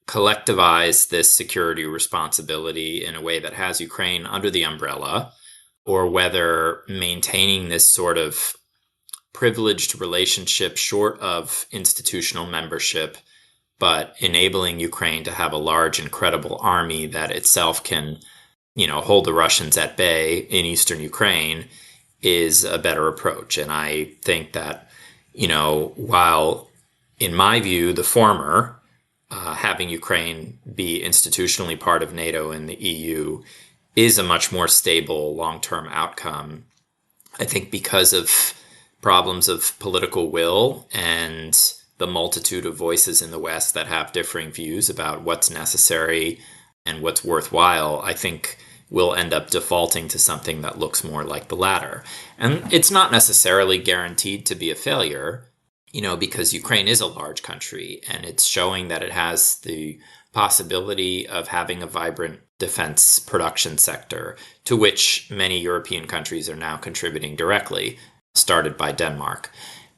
collectivize this security responsibility in a way that has Ukraine under the umbrella, or whether maintaining this sort of privileged relationship short of institutional membership, but enabling Ukraine to have a large and credible army that itself can, hold the Russians at bay in eastern Ukraine is a better approach. And I think that, while in my view, the former, having Ukraine be institutionally part of NATO and the EU, is a much more stable long-term outcome. I think because of problems of political will and the multitude of voices in the West that have differing views about what's necessary and what's worthwhile, I think we'll end up defaulting to something that looks more like the latter. And it's not necessarily guaranteed to be a failure, because Ukraine is a large country and it's showing that it has the possibility of having a vibrant defense production sector, to which many European countries are now contributing directly, started by Denmark.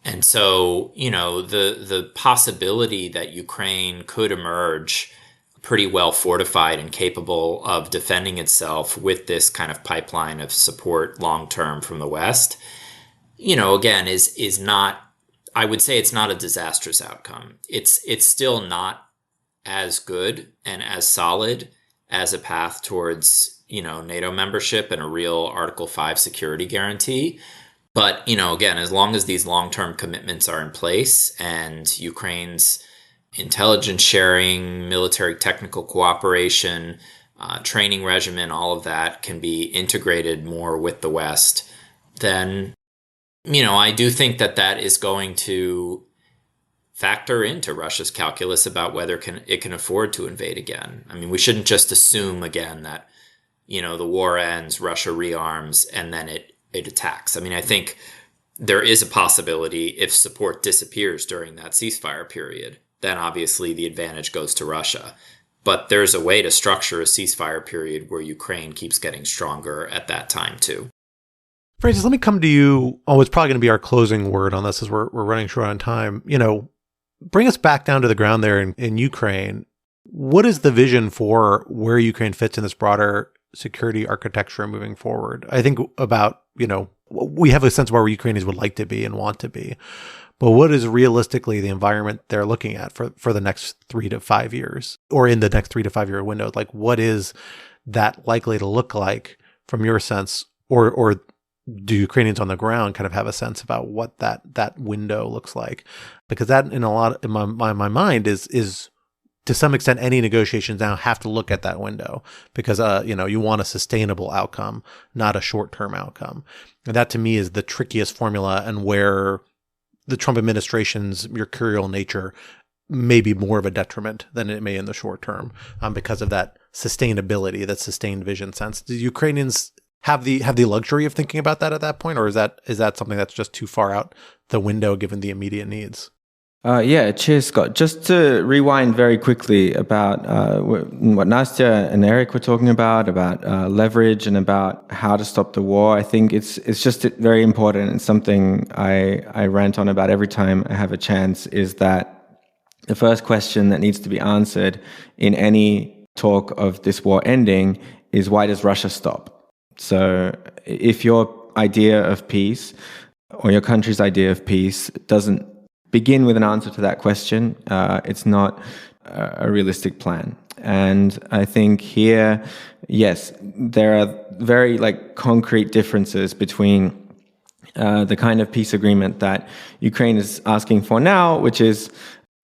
And so, the possibility that Ukraine could emerge pretty well fortified and capable of defending itself with this kind of pipeline of support long-term from the West, again, is not, I would say it's not a disastrous outcome. It's still not as good and as solid as a path towards, NATO membership and a real Article 5 security guarantee. But, again, as long as these long-term commitments are in place and Ukraine's intelligence sharing, military technical cooperation, training regimen, all of that can be integrated more with the West, then, I do think that is going to factor into Russia's calculus about whether it can afford to invade again. I mean, we shouldn't just assume again that, the war ends, Russia rearms, and then it attacks. I mean, I think there is a possibility if support disappears during that ceasefire period, then obviously the advantage goes to Russia. But there's a way to structure a ceasefire period where Ukraine keeps getting stronger at that time too. Francis, let me come to you. Oh, it's probably going to be our closing word on this as we're running short on time. Bring us back down to the ground there in Ukraine. What is the vision for where Ukraine fits in this broader security architecture moving forward? I think about, we have a sense of where Ukrainians would like to be and want to be, but what is realistically the environment they're looking at for the next 3 to 5 years, or in the next 3 to 5 year window? Like, what is that likely to look like from your sense, or do Ukrainians on the ground kind of have a sense about what that window looks like? Because that, in my mind, is to some extent, any negotiations now have to look at that window, because you want a sustainable outcome, not a short-term outcome. And that to me is the trickiest formula, and where the Trump administration's mercurial nature may be more of a detriment than it may in the short term, because of that sustainability, that sustained vision sense. Do Ukrainians have the luxury of thinking about that at that point, or is that something that's just too far out the window given the immediate needs? Yeah, cheers, Scott. Just to rewind very quickly about what Nastya and Eric were talking about leverage and about how to stop the war. I think it's just very important, and something I rant on about every time I have a chance, is that the first question that needs to be answered in any talk of this war ending is, why does Russia stop? So if your idea of peace or your country's idea of peace doesn't begin with an answer to that question, it's not a realistic plan. And I think here, yes, there are very concrete differences between the kind of peace agreement that Ukraine is asking for now, which is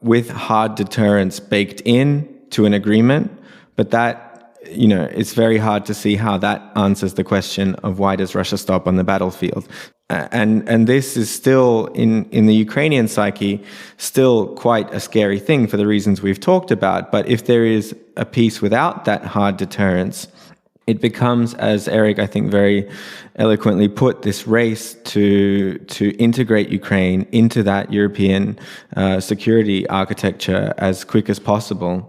with hard deterrence baked in to an agreement, but that, it's very hard to see how that answers the question of why does Russia stop on the battlefield. And this is still, in the Ukrainian psyche, still quite a scary thing for the reasons we've talked about. But if there is a peace without that hard deterrence, it becomes, as Eric, I think, very eloquently put, this race to integrate Ukraine into that European security architecture as quick as possible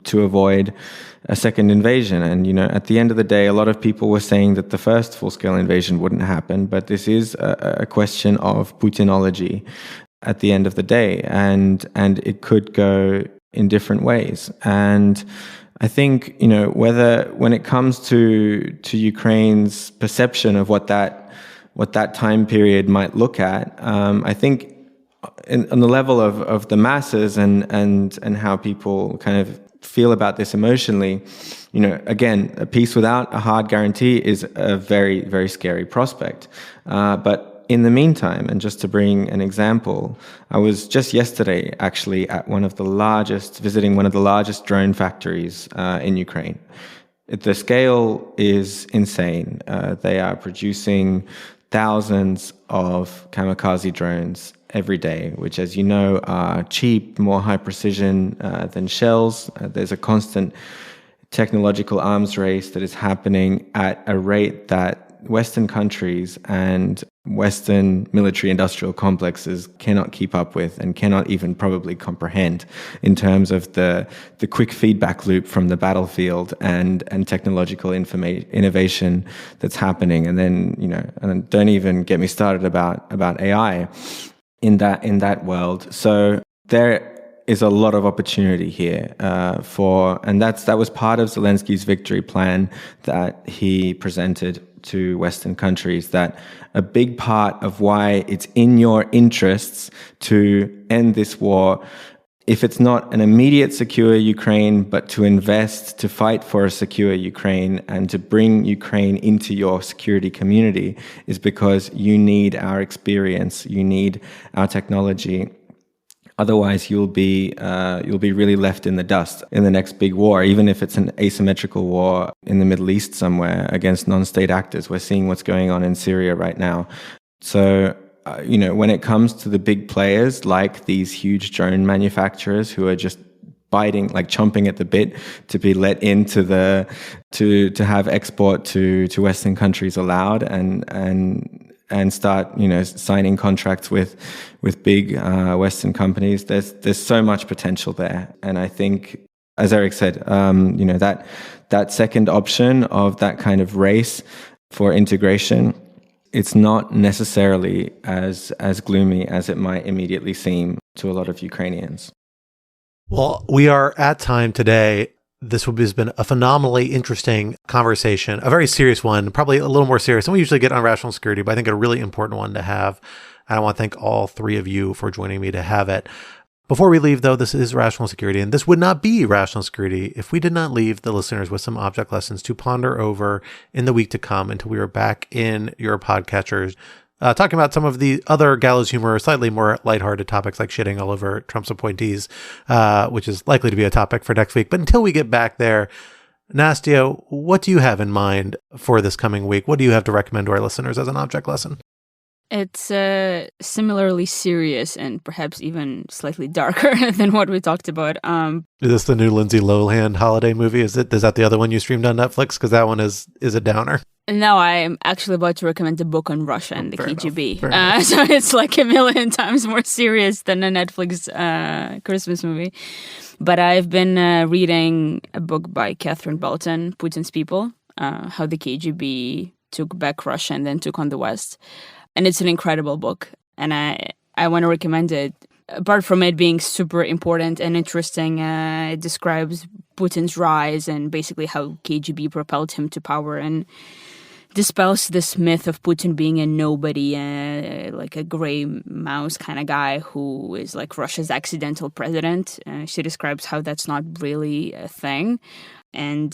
to avoid a second invasion. And, at the end of the day, a lot of people were saying that the first full-scale invasion wouldn't happen, but this is a question of Putinology at the end of the day, and it could go in different ways. And I think, when it comes to Ukraine's perception of what that time period might look at, I think on the level of the masses and how people kind of feel about this emotionally, again, a peace without a hard guarantee is a very, very scary prospect. But in the meantime, and just to bring an example, I was just yesterday actually at visiting one of the largest drone factories in Ukraine. The scale is insane. They are producing thousands of kamikaze drones every day, which, as you know, are cheap, more high precision than shells. There's a constant technological arms race that is happening at a rate that Western countries and Western military industrial complexes cannot keep up with and cannot even probably comprehend, in terms of the quick feedback loop from the battlefield and technological innovation that's happening. And then, and don't even get me started about AI in that world. So there is a lot of opportunity here and that was part of Zelensky's victory plan that he presented to Western countries, that a big part of why it's in your interests to end this war, if it's not an immediate secure Ukraine, but to invest, to fight for a secure Ukraine and to bring Ukraine into your security community, is because you need our experience, you need our technology. Otherwise, you'll be really left in the dust in the next big war, even if it's an asymmetrical war in the Middle East somewhere against non-state actors. We're seeing what's going on in Syria right now. So, when it comes to the big players like these huge drone manufacturers who are just chomping at the bit to be let into to have export to Western countries allowed and start, signing contracts with big Western companies. There's so much potential there, and I think, as Eric said, that second option of that kind of race for integration, it's not necessarily as gloomy as it might immediately seem to a lot of Ukrainians. Well, we are at time today. This has been a phenomenally interesting conversation, a very serious one, probably a little more serious than we usually get on rational security, but I think a really important one to have. I want to thank all three of you for joining me to have it. Before we leave, though, this is Rational Security, and this would not be Rational Security if we did not leave the listeners with some object lessons to ponder over in the week to come until we are back in your podcatchers, talking about some of the other gallows humor, slightly more lighthearted topics like shitting all over Trump's appointees, which is likely to be a topic for next week. But until we get back there, Nastya, what do you have in mind for this coming week? What do you have to recommend to our listeners as an object lesson? It's similarly serious and perhaps even slightly darker than what we talked about. Is this the new Lindsay Lohan holiday movie? Is that the other one you streamed on Netflix? Because that one is a downer. No, I'm actually about to recommend a book on Russia and the Fair KGB. enough. So it's like a million times more serious than a Netflix Christmas movie. But I've been reading a book by Catherine Belton, Putin's People, how the KGB took back Russia and then took on the West. And it's an incredible book. And I want to recommend it. Apart from it being super important and interesting, it describes Putin's rise and basically how KGB propelled him to power and dispels this myth of Putin being a nobody, like a gray mouse kind of guy who is like Russia's accidental president. She describes how that's not really a thing. And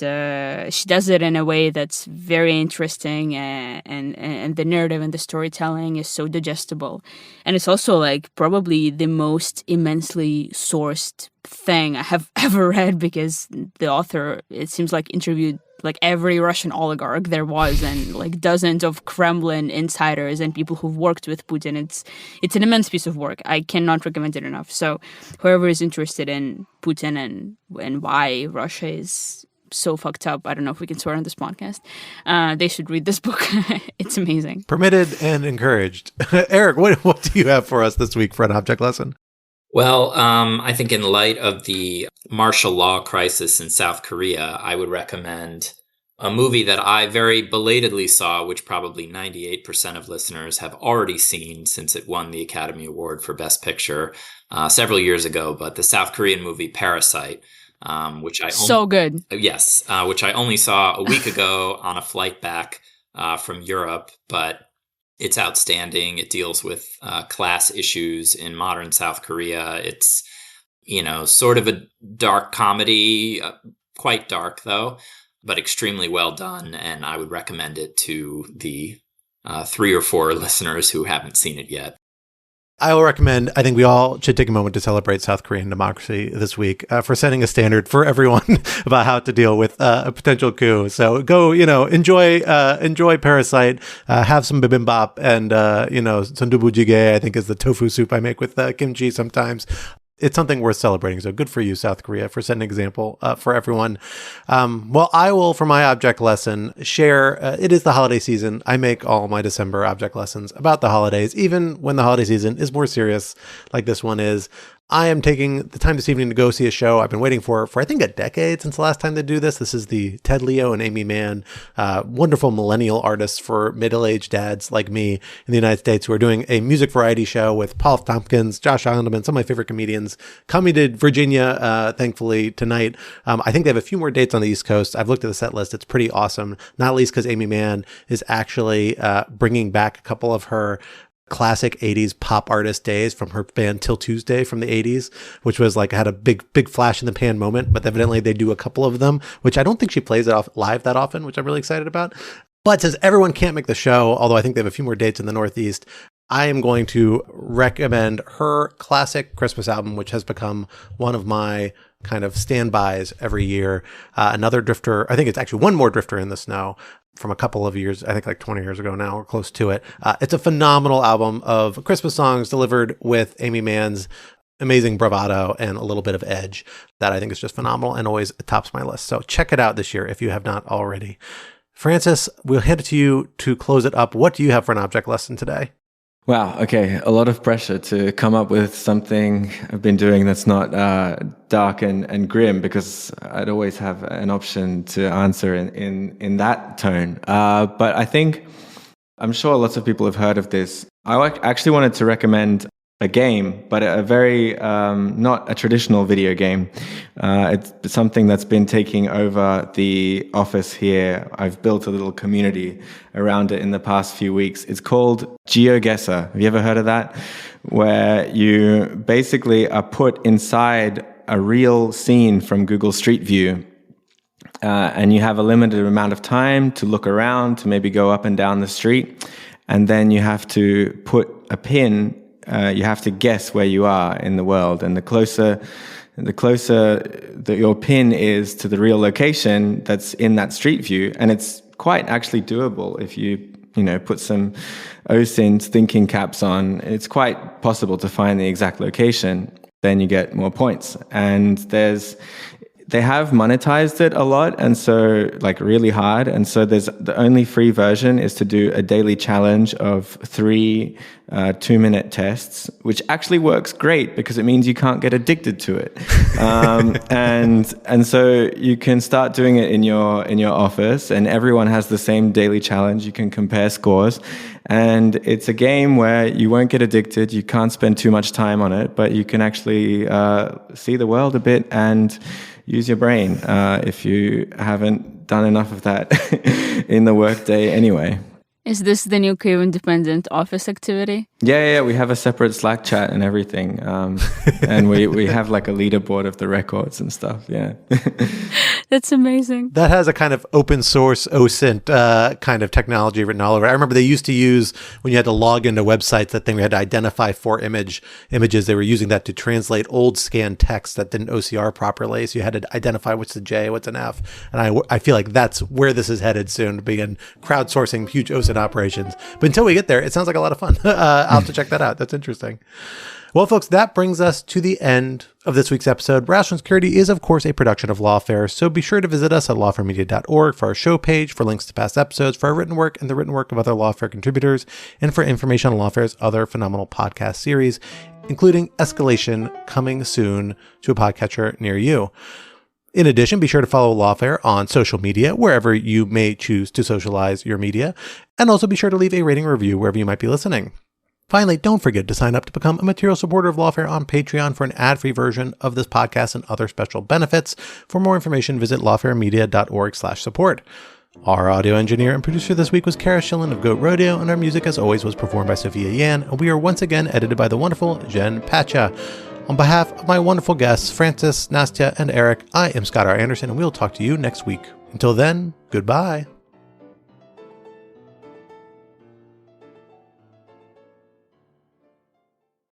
she does it in a way that's very interesting, and the narrative and the storytelling is so digestible. And it's also like probably the most immensely sourced thing I have ever read, because the author, it seems like, interviewed like every Russian oligarch there was and like dozens of Kremlin insiders and people who've worked with Putin. It's an immense piece of work. I cannot recommend it enough. So whoever is interested in Putin and why Russia is so fucked up, I don't know if we can swear on this podcast, they should read this book. It's amazing. Permitted and encouraged. Eric, what do you have for us this week for an object lesson? Well, I think in light of the martial law crisis in South Korea, I would recommend a movie that I very belatedly saw, which probably 98% of listeners have already seen since it won the Academy Award for Best Picture several years ago, but the South Korean movie Parasite, which I so good. Yes, which I only saw a week ago on a flight back from Europe, but it's outstanding. It deals with class issues in modern South Korea. It's, sort of a dark comedy, quite dark though, but extremely well done. And I would recommend it to the 3 or 4 listeners who haven't seen it yet. I will recommend, I think we all should take a moment to celebrate South Korean democracy this week for setting a standard for everyone about how to deal with a potential coup. So go, enjoy Parasite, have some bibimbap and, sundubu jjigae, I think is the tofu soup I make with kimchi sometimes. It's something worth celebrating. So good for you, South Korea, for setting an example for everyone. Well, I will, for my object lesson, share, it is the holiday season. I make all my December object lessons about the holidays, even when the holiday season is more serious, like this one is. I am taking the time this evening to go see a show I've been waiting for I think a decade since the last time they do this. This is the Ted Leo and Amy Mann, wonderful millennial artists for middle-aged dads like me in the United States who are doing a music variety show with Paul Tompkins, Josh Allenman, some of my favorite comedians, coming to Virginia, thankfully, tonight. I think they have a few more dates on the East Coast. I've looked at the set list. It's pretty awesome, not least because Amy Mann is actually bringing back a couple of her classic 80s pop artist days from her band Till Tuesday from the 80s, which was like had a big flash in the pan moment, but evidently they do a couple of them, which I don't think she plays it off live that often, which I'm really excited about. But since everyone can't make the show, although I think they have a few more dates in the Northeast, I am going to recommend her classic Christmas album, which has become one of my kind of standbys every year. Another Drifter, I think it's actually one more Drifter in the Snow, from a couple of years, I think like 20 years ago now, or close to it. It's a phenomenal album of Christmas songs delivered with Amy Mann's amazing bravado and a little bit of edge that I think is just phenomenal and always tops my list. So check it out this year if you have not already. Francis, we'll hand it to you to close it up. What do you have for an object lesson today? Wow, okay. A lot of pressure to come up with something I've been doing that's not dark and grim, because I'd always have an option to answer in that tone. But I think, I'm sure lots of people have heard of this. I actually wanted to recommend a game, but a very, not a traditional video game. It's something that's been taking over the office here. I've built a little community around it in the past few weeks. It's called GeoGuessr. Have you ever heard of that? Where you basically are put inside a real scene from Google Street View. And you have a limited amount of time to look around, to maybe go up and down the street. And then you have to put a pin. You have to guess where you are in the world, and the closer that your pin is to the real location that's in that street view, and it's quite actually doable if you put some OSINT thinking caps on, it's quite possible to find the exact location. Then you get more points. And they have monetized it a lot, and so like really hard. And so there's the only free version is to do a daily challenge of 3 2-minute tests, which actually works great because it means you can't get addicted to it. And so you can start doing it in your office, and everyone has the same daily challenge. You can compare scores, and it's a game where you won't get addicted. You can't spend too much time on it, but you can actually see the world a bit and use your brain if you haven't done enough of that in the workday anyway. Is this the new Kyiv Independent office activity? Yeah, we have a separate Slack chat and everything. And we have like a leaderboard of the records and stuff, yeah. That's amazing. That has a kind of open source OSINT kind of technology written all over. I remember they used to use, when you had to log into websites, that thing we had to identify 4 images. They were using that to translate old scanned text that didn't OCR properly. So you had to identify what's a J, what's an F. And I feel like that's where this is headed soon, to begin crowdsourcing huge OSINT operations. But until we get there, it sounds like a lot of fun. I'll have to check that out. That's interesting. Well, folks, that brings us to the end of this week's episode. Rational Security is, of course, a production of Lawfare, so be sure to visit us at lawfaremedia.org for our show page, for links to past episodes, for our written work and the written work of other Lawfare contributors, and for information on Lawfare's other phenomenal podcast series, including Escalation, coming soon to a podcatcher near you. In addition, be sure to follow Lawfare on social media, wherever you may choose to socialize your media, and also be sure to leave a rating review wherever you might be listening. Finally, don't forget to sign up to become a material supporter of Lawfare on Patreon for an ad-free version of this podcast and other special benefits. For more information, visit lawfaremedia.org/support. Our audio engineer and producer this week was Kara Schillen of Goat Rodeo, and our music, as always, was performed by Sophia Yan, and we are once again edited by the wonderful Jen Pacha. On behalf of my wonderful guests, Francis, Nastya, and Eric, I am Scott R. Anderson, and we'll talk to you next week. Until then, goodbye.